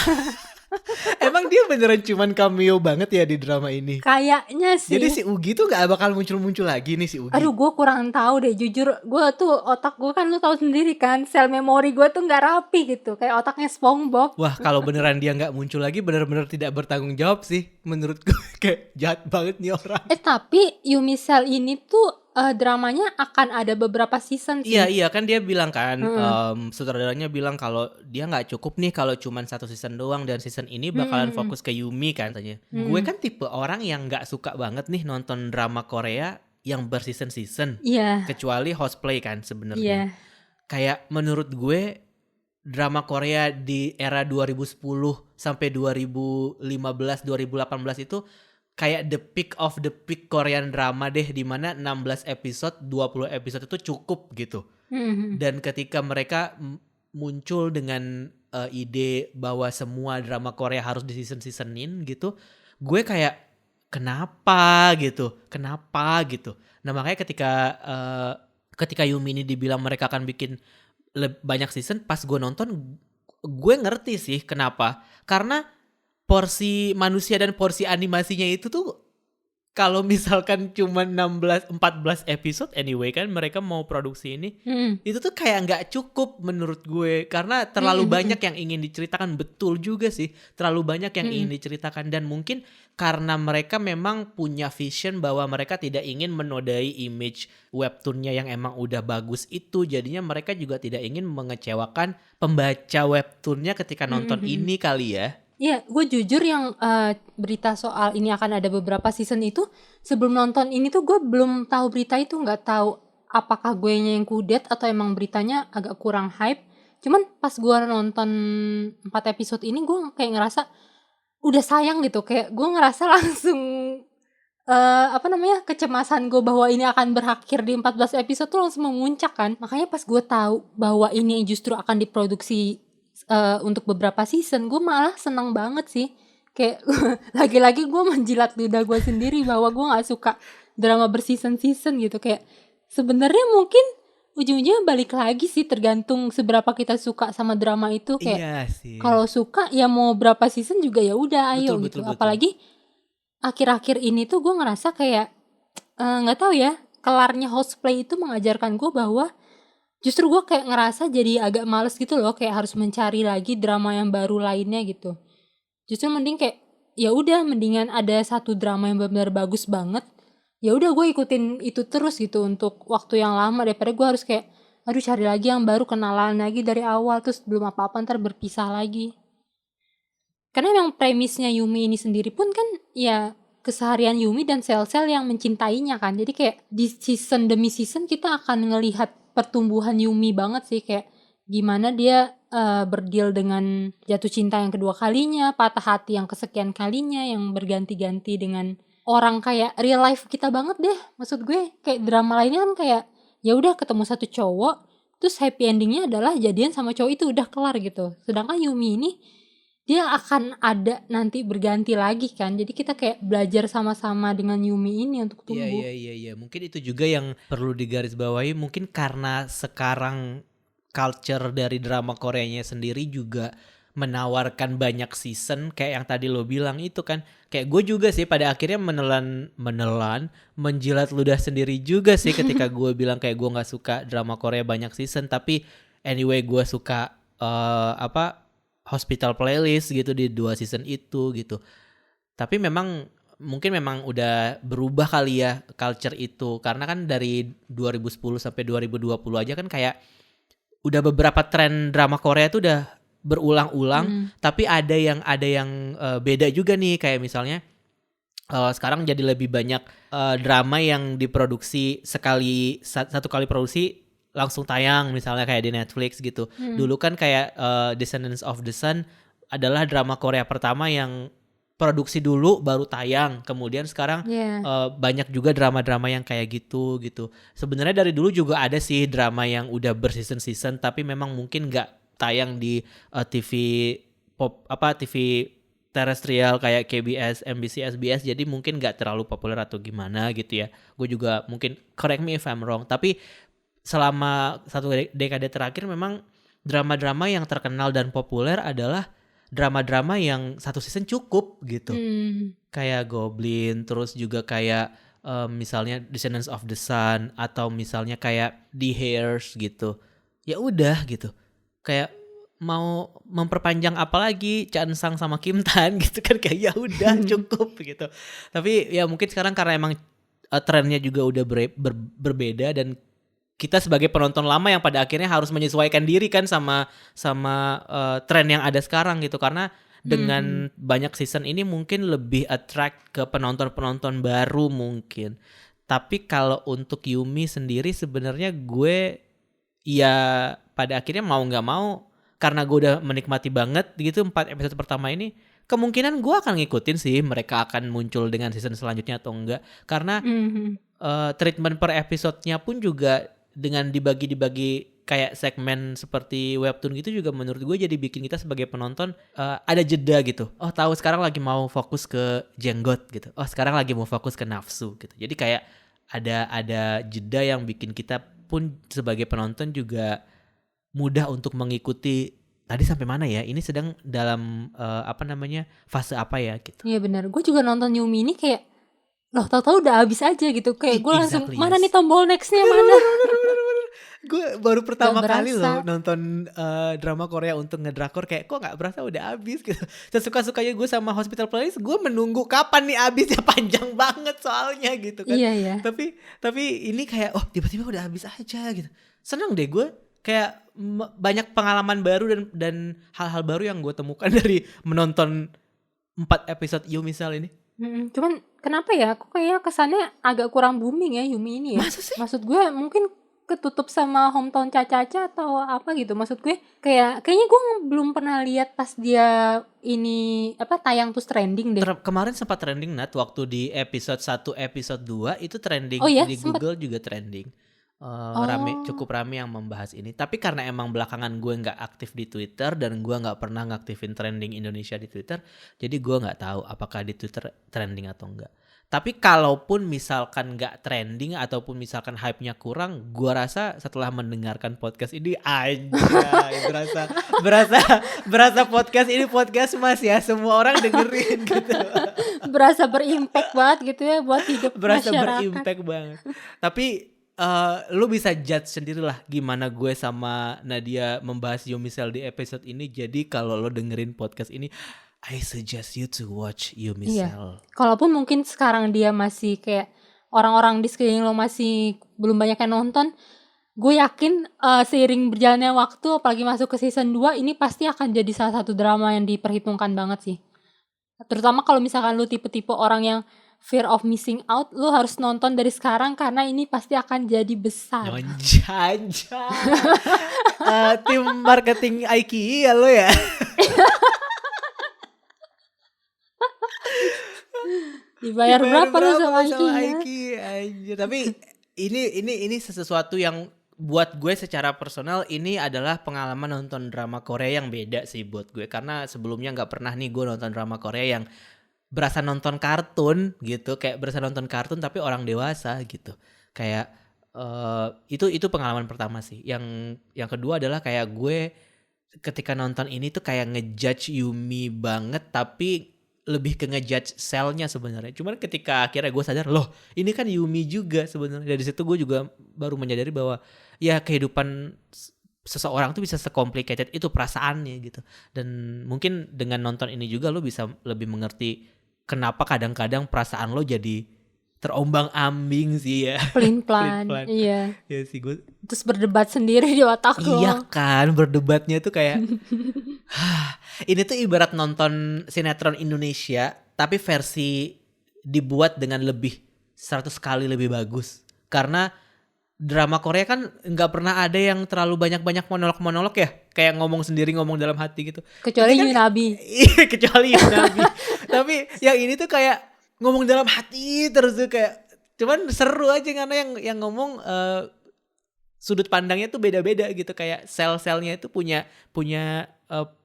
Emang dia beneran cuman cameo banget ya di drama ini? Kayaknya sih. Jadi si Ugi tuh gak bakal muncul-muncul lagi nih si Ugi. Aduh, gue kurang tahu deh, jujur. Gue tuh otak gue kan lu tahu sendiri kan, sel memori gue tuh nggak rapi gitu, kayak otaknya SpongeBob. Wah, kalau beneran dia nggak muncul lagi, bener-bener tidak bertanggung jawab sih menurut gue. Kayak jahat banget nih orang. Tapi Yumi Cell ini tuh dramanya akan ada beberapa season sih. Iya kan dia bilang kan, sutradaranya bilang kalau dia nggak cukup nih kalau cuman 1 season doang, dan season ini bakalan fokus ke Yumi kan katanya. Gue kan tipe orang yang nggak suka banget nih nonton drama Korea yang berseason-season. Iya. Kecuali Houseplay kan sebenarnya. Iya. Kayak menurut gue drama Korea di era 2010 sampai 2015 2018 itu kayak the peak of the peak Korean drama deh, di mana 16 episode, 20 episode itu cukup gitu. Dan ketika mereka muncul dengan ide bahwa semua drama Korea harus di seasonin gitu, gue kayak kenapa gitu. Nah makanya ketika Yumi ini dibilang mereka akan bikin banyak season, pas gue nonton gue ngerti sih kenapa. Karena porsi manusia dan porsi animasinya itu tuh kalau misalkan cuma 14 episode anyway kan mereka mau produksi ini, itu tuh kayak nggak cukup menurut gue karena terlalu banyak yang ingin diceritakan. Betul juga sih, terlalu banyak yang ingin diceritakan dan mungkin karena mereka memang punya vision bahwa mereka tidak ingin menodai image webtoonnya yang emang udah bagus itu, jadinya mereka juga tidak ingin mengecewakan pembaca webtoonnya ketika nonton ini kali ya. Iya, gue jujur yang berita soal ini akan ada beberapa season itu, sebelum nonton ini tuh gue belum tahu berita itu, nggak tahu apakah gue yang kudet atau emang beritanya agak kurang hype. Cuman pas gue nonton 4 episode ini gue kayak ngerasa udah sayang gitu, kayak gue ngerasa langsung kecemasan gue bahwa ini akan berakhir di 14 episode tuh langsung memuncak kan. Makanya pas gue tahu bahwa ini justru akan diproduksi untuk beberapa season, gue malah seneng banget sih. Kayak lagi-lagi gue menjilat lidah gue sendiri bahwa gue nggak suka drama berseason-season gitu. Kayak sebenarnya mungkin ujung-ujungnya balik lagi sih, tergantung seberapa kita suka sama drama itu. Kayak Iya sih. kalau suka ya mau berapa season juga ya udah ayo Betul, gitu. betul. Apalagi akhir-akhir ini tuh gue ngerasa kayak nggak tahu ya, kelarnya Houseplay itu mengajarkan gue bahwa justru gue kayak ngerasa jadi agak males gitu loh, kayak harus mencari lagi drama yang baru lainnya gitu. Justru mending kayak ya udah, mendingan ada satu drama yang benar-benar bagus banget, ya udah gue ikutin itu terus gitu untuk waktu yang lama, daripada gue harus kayak aduh cari lagi yang baru, kenalan lagi dari awal, terus belum apa-apa ntar berpisah lagi. Karena memang premisnya Yumi ini sendiri pun kan ya keseharian Yumi dan sel-sel yang mencintainya kan. Jadi kayak di season demi season kita akan ngelihat pertumbuhan Yumi banget sih, kayak gimana dia berdeal dengan jatuh cinta yang kedua kalinya, patah hati yang kesekian kalinya, yang berganti-ganti dengan orang kayak real life kita banget deh. Maksud gue kayak drama lainnya kan kayak ya udah ketemu satu cowok terus happy endingnya adalah jadian sama cowok itu udah kelar gitu. Sedangkan Yumi ini dia akan ada nanti berganti lagi kan. Jadi kita kayak belajar sama-sama dengan Yumi ini untuk tumbuh. Iya. Mungkin itu juga yang perlu digarisbawahi. Mungkin karena sekarang culture dari drama Koreanya sendiri juga menawarkan banyak season. Kayak yang tadi lo bilang itu kan. Kayak gue juga sih pada akhirnya menjilat ludah sendiri juga sih ketika gue bilang kayak gue gak suka drama Korea banyak season. Tapi anyway gue suka Hospital Playlist gitu di 2 season itu gitu. Tapi mungkin memang udah berubah kali ya culture itu, karena kan dari 2010 sampai 2020 aja kan kayak udah beberapa tren drama Korea tuh udah berulang-ulang. Tapi ada yang beda juga nih, kayak misalnya sekarang jadi lebih banyak drama yang diproduksi satu kali produksi langsung tayang, misalnya kayak di Netflix gitu. Dulu kan kayak Descendants of the Sun adalah drama Korea pertama yang produksi dulu baru tayang. Kemudian sekarang banyak juga drama-drama yang kayak gitu. Sebenarnya dari dulu juga ada sih drama yang udah berseason-season, tapi memang mungkin nggak tayang di TV terestrial kayak KBS, MBC, SBS, jadi mungkin nggak terlalu populer atau gimana gitu ya. Gue juga mungkin correct me if I'm wrong, tapi selama 1 dekade terakhir memang drama-drama yang terkenal dan populer adalah drama-drama yang 1 season cukup gitu. Kayak Goblin, terus juga kayak misalnya Descendants of the Sun, atau misalnya kayak The Hairs gitu. Ya udah gitu. Kayak mau memperpanjang apa lagi Chan Sang sama Kim Tan gitu kan, kayak ya udah cukup gitu. Tapi ya mungkin sekarang karena emang trennya juga udah berbeda, dan kita sebagai penonton lama yang pada akhirnya harus menyesuaikan diri kan sama tren yang ada sekarang gitu. Karena dengan banyak season ini mungkin lebih attract ke penonton-penonton baru mungkin. Tapi kalau untuk Yumi sendiri sebenarnya gue ya pada akhirnya mau gak mau, karena gue udah menikmati banget gitu 4 episode pertama ini, kemungkinan gue akan ngikutin sih mereka akan muncul dengan season selanjutnya atau enggak. Karena treatment per episodenya pun juga dengan dibagi kayak segmen seperti webtoon gitu juga menurut gue jadi bikin kita sebagai penonton ada jeda gitu. Oh tahu sekarang lagi mau fokus ke jenggot gitu. Oh sekarang lagi mau fokus ke nafsu gitu. Jadi kayak ada jeda yang bikin kita pun sebagai penonton juga mudah untuk mengikuti tadi sampai mana ya, ini sedang dalam fase apa ya gitu. Iya benar, gue juga nonton Yumi ini kayak loh tahu-tahu udah habis aja gitu. Kayak gue langsung Exactly, mana yes. nih tombol nextnya mana? Gue baru pertama Gak kali berasa. loh nonton drama Korea untuk ngedrakor, kayak kok nggak berasa udah habis gitu. Sesuka-sukanya gue sama Hospital Playlist, gue menunggu kapan nih habisnya, panjang banget soalnya gitu kan. Iya ya. Tapi ini kayak tiba-tiba udah habis aja gitu. Seneng deh gue, kayak banyak pengalaman baru dan hal-hal baru yang gue temukan dari menonton 4 episode Yumi Cell ini. Cuman kenapa ya? Kok kayaknya kesannya agak kurang booming ya Yumi ini ya? Masa sih? Maksud gue mungkin ketutup sama hometown Caca-Caca atau apa gitu. Maksud gue kayaknya gue belum pernah lihat pas dia ini tayang terus trending deh. Kemarin sempat trending Nat, waktu di episode 1 episode 2 itu trending. Oh ya, di sempet. Google juga trending. Cukup rame yang membahas ini. Tapi karena emang belakangan gue nggak aktif di Twitter dan gue nggak pernah ngaktifin trending Indonesia di Twitter, jadi gue nggak tahu apakah di Twitter trending atau enggak. Tapi kalaupun misalkan nggak trending ataupun misalkan hype-nya kurang, gue rasa setelah mendengarkan podcast ini berasa podcast ini podcast Mas ya, semua orang dengerin gitu. Berasa berimpact banget gitu ya buat hidup Berasa masyarakat. berimpact banget. Tapi lu bisa judge sendirilah gimana gue sama Nadia membahas Yumi Cell di episode ini. Jadi kalau lo dengerin podcast ini, I suggest you to watch Yumi Iya. Cell. Kalaupun mungkin sekarang dia masih kayak orang-orang di sekeliling lo masih belum banyak yang nonton, gue yakin seiring berjalannya waktu, apalagi masuk ke season 2, ini pasti akan jadi salah satu drama yang diperhitungkan banget sih. Terutama kalau misalkan lu tipe-tipe orang yang fear of missing out, lu harus nonton dari sekarang karena ini pasti akan jadi besar. Nonjanja. Tim marketing IKEA lo ya. Dibayar berapa lu sama IKEA? IKEA anjir. Tapi ini sesuatu yang buat gue secara personal ini adalah pengalaman nonton drama Korea yang beda sih buat gue, karena sebelumnya nggak pernah nih gue nonton drama Korea yang berasa nonton kartun gitu, kayak berasa nonton kartun tapi orang dewasa gitu. Kayak itu pengalaman pertama sih. Yang kedua adalah kayak gue ketika nonton ini tuh kayak ngejudge Yumi banget, tapi lebih ke ngejudge Cell-nya sebenarnya. Cuman ketika akhirnya gue sadar, loh ini kan Yumi juga sebenarnya. Dari situ gue juga baru menyadari bahwa ya kehidupan seseorang tuh bisa se-complicated itu perasaannya gitu. Dan mungkin dengan nonton ini juga lo bisa lebih mengerti kenapa kadang-kadang perasaan lo jadi terombang-ambing sih ya. Pelin-pelan. Pelin-pelan. Iya. Ya sih gue. Terus berdebat sendiri di otak lo. Iya kan, berdebatnya tuh kayak ini tuh ibarat nonton sinetron Indonesia tapi versi dibuat dengan lebih 100 kali lebih bagus. Karena drama Korea kan nggak pernah ada yang terlalu banyak-banyak monolog-monolog ya, kayak ngomong sendiri, ngomong dalam hati gitu. Kecuali Ini kan- Yunabi. Iya, kecuali Nabi. Tapi yang ini tuh kayak ngomong dalam hati terus tuh, kayak cuman seru aja karena yang ngomong sudut pandangnya tuh beda-beda gitu, kayak sel-selnya itu punya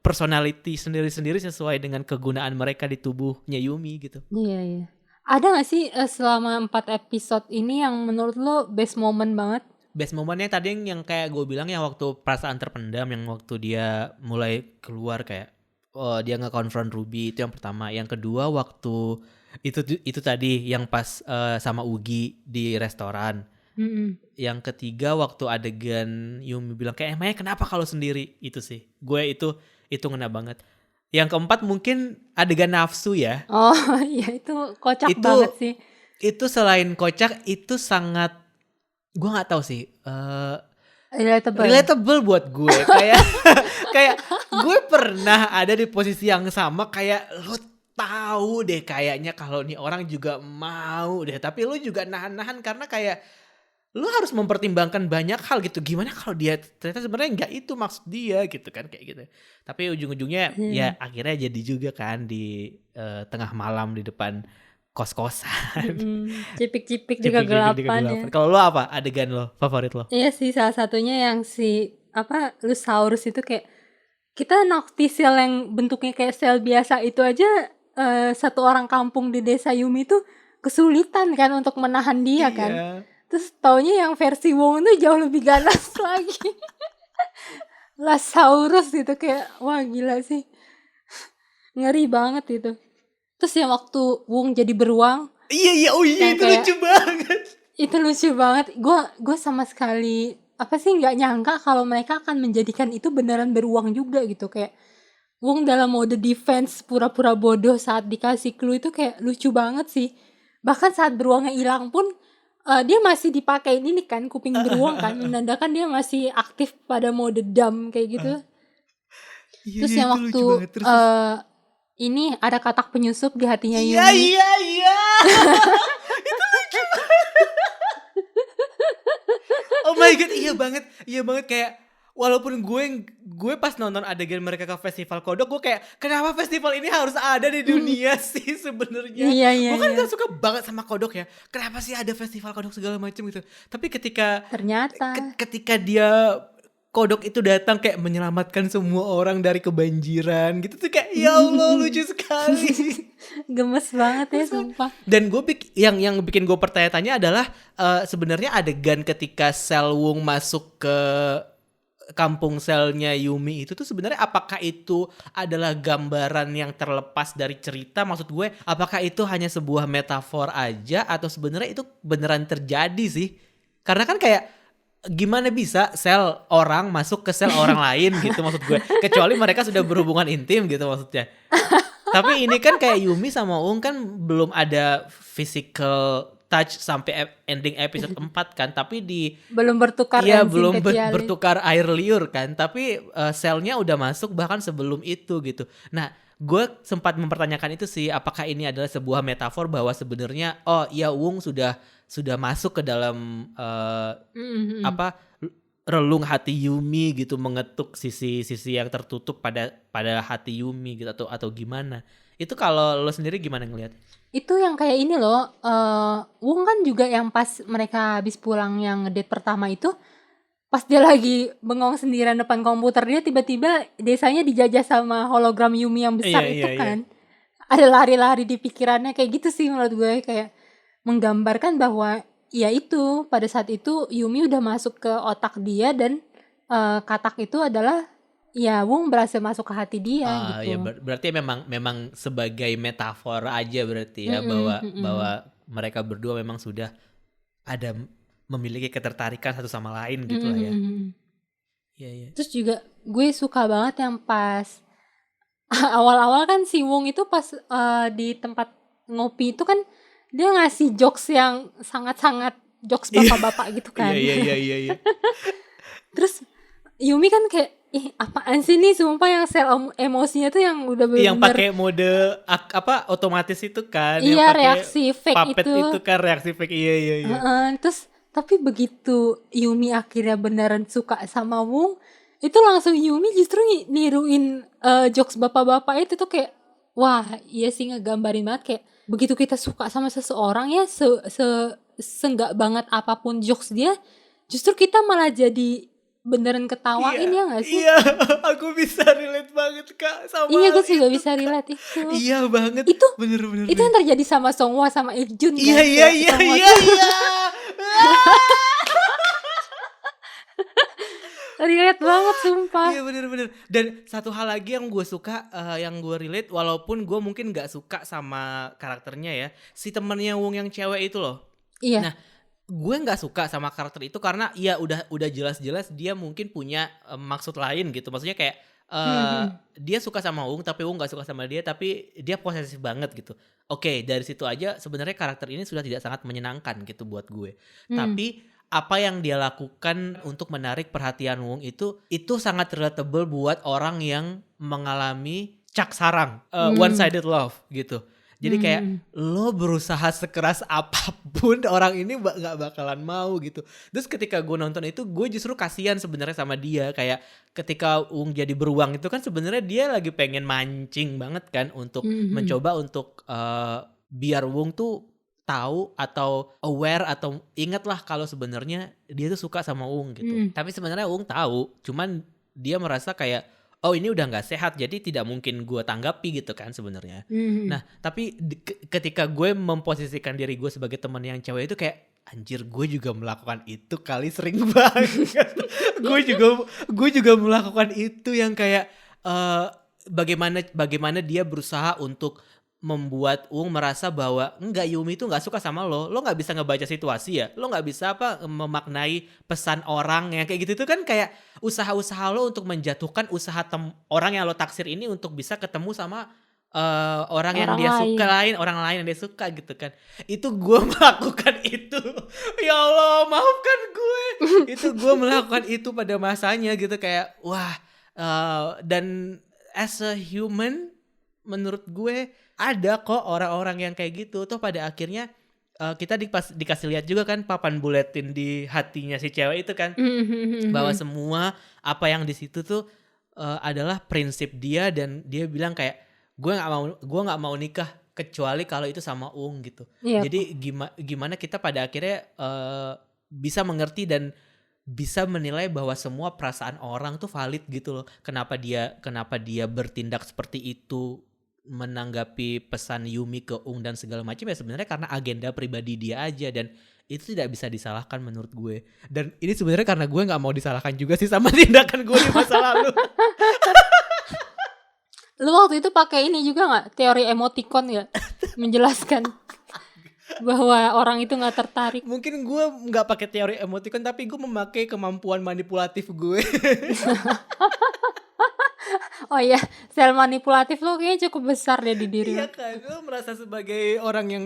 personality sendiri-sendiri sesuai dengan kegunaan mereka di tubuhnya Yumi gitu. Iya, iya. Ada gak sih selama 4 episode ini yang menurut lo best moment banget? Best momennya tadi yang kayak gue bilang, yang waktu perasaan terpendam, yang waktu dia mulai keluar kayak dia nge-confront Ruby, itu yang pertama. Yang kedua waktu itu tadi yang pas sama Ugi di restoran. Yang ketiga waktu adegan Yumi bilang kayak emangnya kenapa kalau sendiri, itu sih gue itu ngena banget. Yang keempat mungkin adegan nafsu ya. Oh iya, itu kocak banget sih. Itu selain kocak, itu sangat, gue nggak tahu sih, relatable buat gue. Kayak gue pernah ada di posisi yang sama, kayak lo tahu deh kayaknya kalau nih orang juga mau deh, tapi lo juga nahan-nahan karena kayak lu harus mempertimbangkan banyak hal gitu. Gimana kalau dia ternyata sebenarnya nggak itu maksud dia gitu kan, kayak gitu. Tapi ujung-ujungnya ya akhirnya jadi juga kan di tengah malam di depan kos-kosan. Cipik-cipik di kegelapan ya. Kalau lo apa adegan lo favorit lo? Iya sih, salah satunya yang si Lusaurus itu, kayak kita notice sel yang bentuknya kayak sel biasa itu aja, satu orang kampung di desa Yumi tuh kesulitan kan untuk menahan dia kan. Terus taunya yang versi Wong tuh jauh lebih ganas lagi. Lasaurus gitu, kayak wah gila sih. Ngeri banget itu. Terus yang waktu Wong jadi beruang, Iya, oh iya Yang itu kayak- lucu banget. Itu lucu banget. Gue sama sekali nggak nyangka kalau mereka akan menjadikan itu beneran beruang juga gitu. Kayak Wong dalam mode defense pura-pura bodoh saat dikasih clue itu kayak lucu banget sih. Bahkan saat beruangnya hilang pun dia masih dipakai ini kan kuping beruang kan, menandakan dia masih aktif pada mode dumb kayak gitu. Iya, Terus iya, yang itu waktu lucu banget. Terus, ini ada katak penyusup di hatinya iya Yumi. iya. Itu lucu banget. Oh my god, iya banget kayak walaupun gue pas nonton adegan mereka ke festival kodok, gue kayak kenapa festival ini harus ada di dunia sih sebenarnya. Iya, iya, Gue kan iya. gak suka banget sama kodok ya. Kenapa sih ada festival kodok segala macam gitu. Tapi ketika Ternyata ketika dia kodok itu datang kayak menyelamatkan semua orang dari kebanjiran gitu tuh kayak ya Allah lucu sekali. gemes banget ya sumpah. Dan gue yang bikin gue pertanya-tanya adalah sebenarnya adegan ketika Selwung masuk ke kampung selnya Yumi itu tuh sebenarnya apakah itu adalah gambaran yang terlepas dari cerita? Maksud gue apakah itu hanya sebuah metafor aja atau sebenarnya itu beneran terjadi sih? Karena kan kayak gimana bisa sel orang masuk ke sel orang lain gitu maksud gue. Kecuali mereka sudah berhubungan intim gitu maksudnya. Tapi ini kan kayak Yumi sama Ung kan belum ada physical touch sampai ending episode 4 kan. Tapi Belum bertukar iya enzim belum ketialin. bertukar air liur kan. Tapi selnya udah masuk bahkan sebelum itu gitu. Nah gue sempat mempertanyakan itu sih. Apakah ini adalah sebuah metafor bahwa sebenarnya oh iya Ung sudah masuk ke dalam apa relung hati Yumi gitu, mengetuk sisi-sisi yang tertutup pada hati Yumi gitu atau gimana. Itu kalau lo sendiri gimana ngelihat? Itu yang kayak ini loh, Wong kan juga yang pas mereka habis pulang yang date pertama itu, pas dia lagi bengong sendirian depan komputer, dia tiba-tiba desanya dijajah sama hologram Yumi yang besar Iya, itu iya, kan. Ada lari-lari di pikirannya kayak gitu sih menurut gue, kayak menggambarkan bahwa ya itu pada saat itu Yumi udah masuk ke otak dia dan katak itu adalah ya Wong berhasil masuk ke hati dia gitu. Ya berarti memang sebagai metafor aja berarti ya bahwa mereka berdua memang sudah ada memiliki ketertarikan satu sama lain gitu lah ya. Iya. Terus juga gue suka banget yang pas awal-awal kan si Wong itu pas di tempat ngopi itu kan dia ngasih jokes yang sangat-sangat jokes bapak-bapak gitu kan. Iya. Terus Yumi kan kayak apaan sih nih, sumpah yang sel emosinya tuh yang udah bener-bener yang pakai mode otomatis itu kan, yang iya pakai reaksi fake puppet itu kan reaksi fake. Iya. Terus tapi begitu Yumi akhirnya beneran suka sama Wong, itu langsung Yumi justru niruin jokes bapak-bapak itu tuh kayak wah iya sih ngegambarin banget kayak begitu kita suka sama seseorang ya seenggak banget apapun jokes dia, justru kita malah jadi beneran ketawain ya gak sih? Iya, aku bisa relate banget Kak sama Iya gue juga itu, bisa Kak. relate itu. Iya banget. Itu bener. Itu yang terjadi sama Songhwa sama Ikjun kan? Iya. Relate banget sumpah. Iya bener. Dan satu hal lagi yang gue suka, yang gue relate, walaupun gue mungkin gak suka sama karakternya ya, si temennya Wong yang cewek itu loh. Iya. Nah, gue nggak suka sama karakter itu karena ya udah jelas-jelas dia mungkin punya maksud lain gitu. Maksudnya kayak dia suka sama Wong tapi Wong nggak suka sama dia, tapi dia posesif banget gitu. Oke, dari situ aja sebenarnya karakter ini sudah tidak sangat menyenangkan gitu buat gue. Tapi apa yang dia lakukan untuk menarik perhatian Wong itu sangat relatable buat orang yang mengalami cak sarang, one-sided love gitu. Jadi kayak lo berusaha sekeras apapun orang ini gak bakalan mau gitu. Terus ketika gue nonton itu gue justru kasihan sebenarnya sama dia. Kayak ketika Wong jadi beruang itu kan sebenarnya dia lagi pengen mancing banget kan untuk mencoba untuk biar Wong tuh tahu atau aware atau ingat lah kalau sebenarnya dia tuh suka sama Wong gitu. Tapi sebenarnya Wong tahu, cuman dia merasa kayak oh ini udah nggak sehat jadi tidak mungkin gue tanggapi gitu kan sebenarnya. Nah tapi ketika gue memposisikan diri gue sebagai teman yang cewek itu kayak anjir gue juga melakukan itu kali sering banget. gue juga melakukan itu yang kayak bagaimana dia berusaha untuk membuat Ung merasa bahwa enggak, Yumi itu nggak suka sama lo nggak bisa ngebaca situasi ya, lo nggak bisa memaknai pesan orang yang kayak gitu. Itu kan kayak usaha-usaha lo untuk menjatuhkan usaha orang yang lo taksir ini untuk bisa ketemu sama orang yang Orang dia suka orang lain yang dia suka gitu kan. Itu gue melakukan itu. Ya Allah, maafkan gue. Itu gue melakukan itu pada masanya gitu, kayak wah. Dan as a human, menurut gue ada kok orang-orang yang kayak gitu. Tuh pada akhirnya kita dikasih lihat juga kan papan buletin di hatinya si cewek itu kan, bahwa semua apa yang di situ tuh adalah prinsip dia, dan dia bilang kayak gue nggak mau nikah kecuali kalau itu sama Ung gitu. Iya. Jadi gimana kita pada akhirnya bisa mengerti dan bisa menilai bahwa semua perasaan orang tuh valid gitu loh. Kenapa dia bertindak seperti itu menanggapi pesan Yumi ke Ung dan segala macam, ya sebenarnya karena agenda pribadi dia aja, dan itu tidak bisa disalahkan menurut gue. Dan ini sebenarnya karena gue nggak mau disalahkan juga sih sama tindakan gue di masa lalu. Lu waktu itu pakai ini juga nggak, teori emoticon nggak, menjelaskan bahwa orang itu nggak tertarik? Mungkin gue nggak pakai teori emoticon, tapi gue memakai kemampuan manipulatif gue. Oh iya, sel manipulatif lo kayaknya cukup besar deh di diri Iya lo. kan, gue merasa sebagai orang yang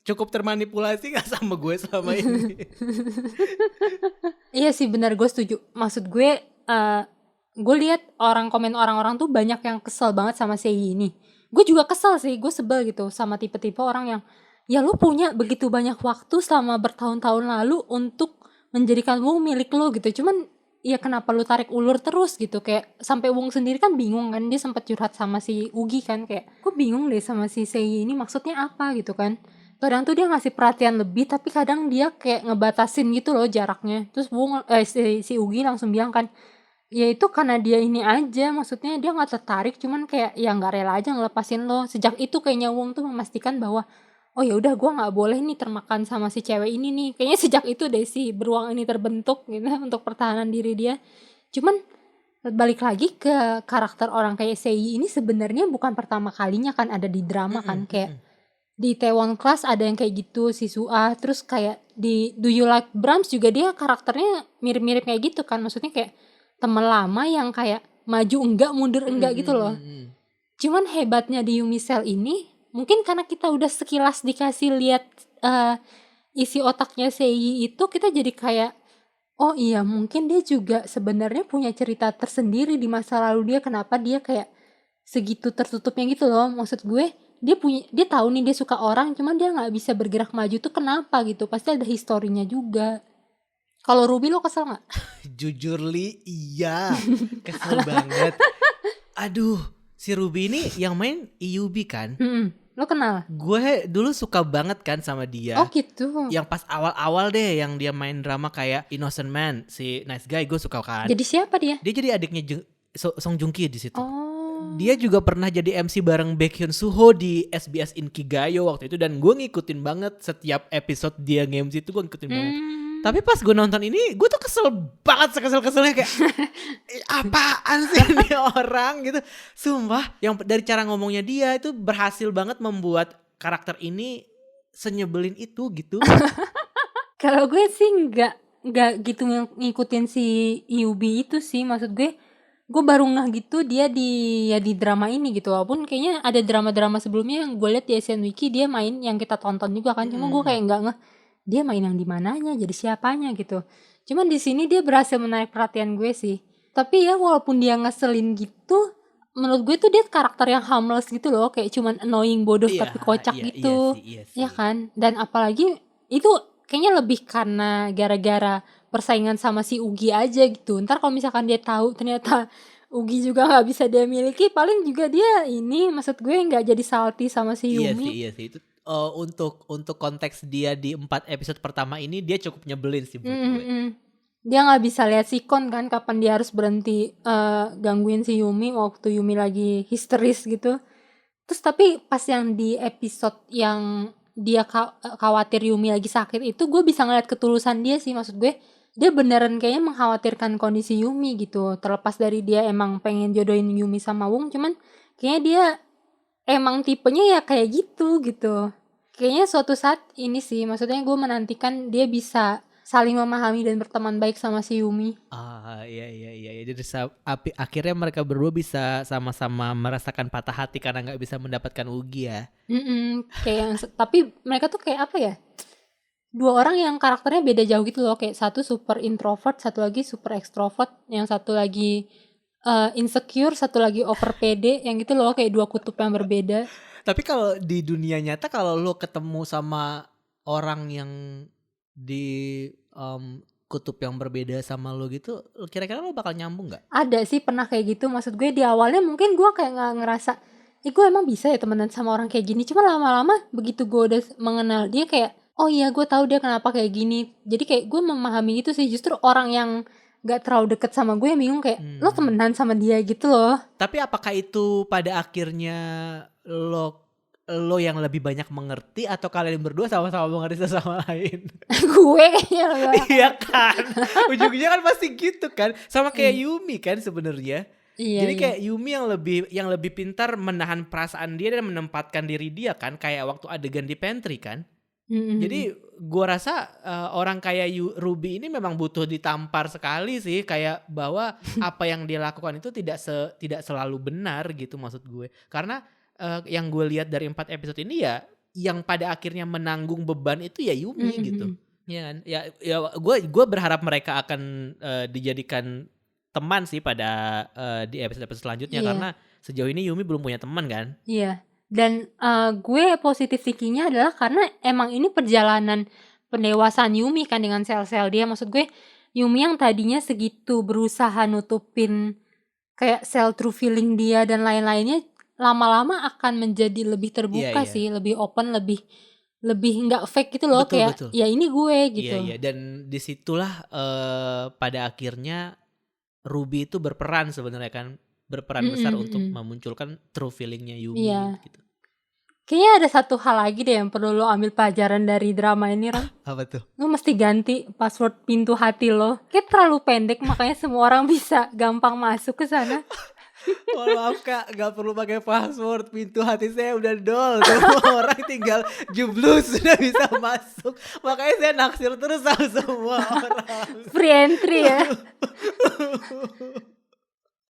cukup termanipulasi gak sama gue selama ini. Iya sih, benar, gue setuju. Maksud gue, gue lihat komen orang-orang tuh banyak yang kesel banget sama Sei ini. Gue juga kesel sih, gue sebel gitu sama tipe-tipe orang yang, ya lu punya begitu banyak waktu selama bertahun-tahun lalu untuk menjadikan Wung milik lo gitu. Cuman ya kenapa lu tarik ulur terus gitu, kayak sampai Wung sendiri kan bingung kan, dia sempat curhat sama si Ugi kan, kayak gue bingung deh sama si Sei ini maksudnya apa gitu kan. Kadang tuh dia ngasih perhatian lebih, tapi kadang dia kayak ngebatasin gitu loh jaraknya. Terus si Ugi langsung bilang kan, ya itu karena dia ini aja, maksudnya dia nggak tertarik, cuman kayak ya nggak rela aja ngelepasin lo. Sejak itu kayaknya Wung tuh memastikan bahwa oh ya udah, gue nggak boleh nih termakan sama si cewek ini nih. Kayaknya sejak itu deh si beruang ini terbentuk gitu untuk pertahanan diri dia. Cuman balik lagi ke karakter orang kayak Sei ini, sebenarnya bukan pertama kalinya kan ada di drama kan. Kayak di Taiwan Class ada yang kayak gitu, si Sua. Terus kayak di Do You Like Brahms juga dia karakternya mirip-mirip kayak gitu kan. Maksudnya kayak teman lama yang kayak maju enggak, mundur enggak gitu loh. Cuman hebatnya di Yumi Cell ini, mungkin karena kita udah sekilas dikasih lihat isi otaknya Sei itu, kita jadi kayak oh iya, mungkin dia juga sebenarnya punya cerita tersendiri di masa lalu dia, kenapa dia kayak segitu tertutupnya gitu loh. Maksud gue, dia tahu nih dia suka orang, cuman dia nggak bisa bergerak maju tuh kenapa gitu, pasti ada historinya juga. Kalau Ruby lo kesel nggak? Jujur Li, iya, kesel banget. Aduh, si Ruby ini yang main IUB kan? Lo kenal? Gue dulu suka banget kan sama dia. Oh gitu. Yang pas awal-awal deh, yang dia main drama kayak Innocent Man, si Nice Guy, gue suka kan. Jadi siapa dia? Dia jadi adiknya Song Joong Ki di situ. Oh. Dia juga pernah jadi MC bareng Baekhyun Suho di SBS Inkigayo waktu itu, dan gue ngikutin banget setiap episode dia nge-MC itu, gue ngikutin banget. Tapi pas gue nonton ini, gue tuh kesel banget, sekesel-keselnya kayak apaan sih ini orang gitu. Sumpah, yang dari cara ngomongnya dia itu berhasil banget membuat karakter ini senyebelin itu gitu. Kalau gue sih nggak gitu ngikutin si Yubi itu sih. Maksud gue baru ngeh gitu dia di drama ini gitu. Walaupun kayaknya ada drama-drama sebelumnya yang gue liat di Asian Wiki dia main, yang kita tonton juga kan. Cuma gue kayak nggak ngeh dia main yang di mananya, jadi siapanya gitu. Cuman di sini dia berhasil menarik perhatian gue sih. Tapi ya walaupun dia ngeselin gitu, menurut gue tuh dia karakter yang harmless gitu loh, kayak cuman annoying, bodoh tapi kocak gitu. Iya Ya kan? Dan apalagi itu kayaknya lebih karena gara-gara persaingan sama si Ugi aja gitu. Ntar kalau misalkan dia tahu ternyata Ugi juga nggak bisa dia miliki, paling juga dia ini, maksud gue nggak jadi salty sama si Yumi. Iya sih itu. Untuk konteks dia di 4 episode pertama ini dia cukup nyebelin sih buat gue. Dia nggak bisa lihat sikon kan, kapan dia harus berhenti gangguin si Yumi waktu Yumi lagi histeris gitu. Terus tapi pas yang di episode yang dia khawatir Yumi lagi sakit itu, gue bisa ngeliat ketulusan dia sih. Maksud gue dia beneran kayaknya mengkhawatirkan kondisi Yumi gitu. Terlepas dari dia emang pengen jodohin Yumi sama Wung, cuman kayaknya dia emang tipenya ya kayak gitu. Kayaknya suatu saat ini sih, maksudnya gue menantikan dia bisa saling memahami dan berteman baik sama si Yumi. Iya. Jadi akhirnya mereka berdua bisa sama-sama merasakan patah hati karena nggak bisa mendapatkan Ugi ya. Kayak tapi mereka tuh kayak apa ya? Dua orang yang karakternya beda jauh gitu loh. Kayak satu super introvert, satu lagi super extrovert, yang satu lagi insecure, satu lagi over pede, yang gitu loh, kayak dua kutub yang berbeda. Tapi kalau di dunia nyata kalau lo ketemu sama orang yang di kutub yang berbeda sama lo gitu, kira-kira lo bakal nyambung nggak? Ada sih pernah kayak gitu. Maksud gue di awalnya mungkin gue kayak nggak ngerasa, gue emang bisa ya temenan sama orang kayak gini. Cuma lama-lama begitu gue udah mengenal dia kayak, oh iya gue tahu dia kenapa kayak gini. Jadi kayak gue memahami itu sih. Justru orang yang nggak terlalu deket sama gue yang bingung kayak, lo temenan sama dia gitu loh. Tapi apakah itu pada akhirnya lo yang lebih banyak mengerti atau kalian berdua sama-sama mengerti sesama lain? Gue kayaknya loh. Iya kan, ujungnya kan pasti gitu kan, sama kayak Yumi kan sebenarnya. Iya, Jadi iya. kayak Yumi yang lebih pintar menahan perasaan dia dan menempatkan diri dia kan, kayak waktu adegan di pantry kan. Jadi gua rasa orang kayak Ruby ini memang butuh ditampar sekali sih, kayak bahwa apa yang dia lakukan itu tidak selalu benar gitu maksud gue. Karena yang gue lihat dari 4 episode ini ya, yang pada akhirnya menanggung beban itu ya Yumi gitu. Ya kan? Ya gue berharap mereka akan dijadikan teman sih pada di episode selanjutnya. Iya. Karena sejauh ini Yumi belum punya teman kan. Iya. Dan gue positif thinkingnya adalah karena emang ini perjalanan pendewasaan Yumi kan dengan sel-sel dia. Maksud gue Yumi yang tadinya segitu berusaha nutupin kayak sel true feeling dia dan lain-lainnya, lama-lama akan menjadi lebih terbuka Iya. sih, lebih open, lebih nggak fake gitu loh. Betul, kayak betul. ya ini gue gitu. Iya, dan disitulah pada akhirnya Ruby itu berperan sebenarnya kan, berperan besar untuk memunculkan true feelingnya Yumi. Iya. Gitu. Kayaknya ada satu hal lagi deh yang perlu lo ambil pelajaran dari drama ini, Ron. Apa tuh? Lo mesti ganti password pintu hati lo. Kayak terlalu pendek, makanya semua orang bisa gampang masuk ke sana. Mohon maaf Kak, gak perlu pakai password, pintu hati saya udah dol. Semua orang tinggal jublus sudah bisa masuk. Makanya saya naksir terus sama semua orang. Free entry ya.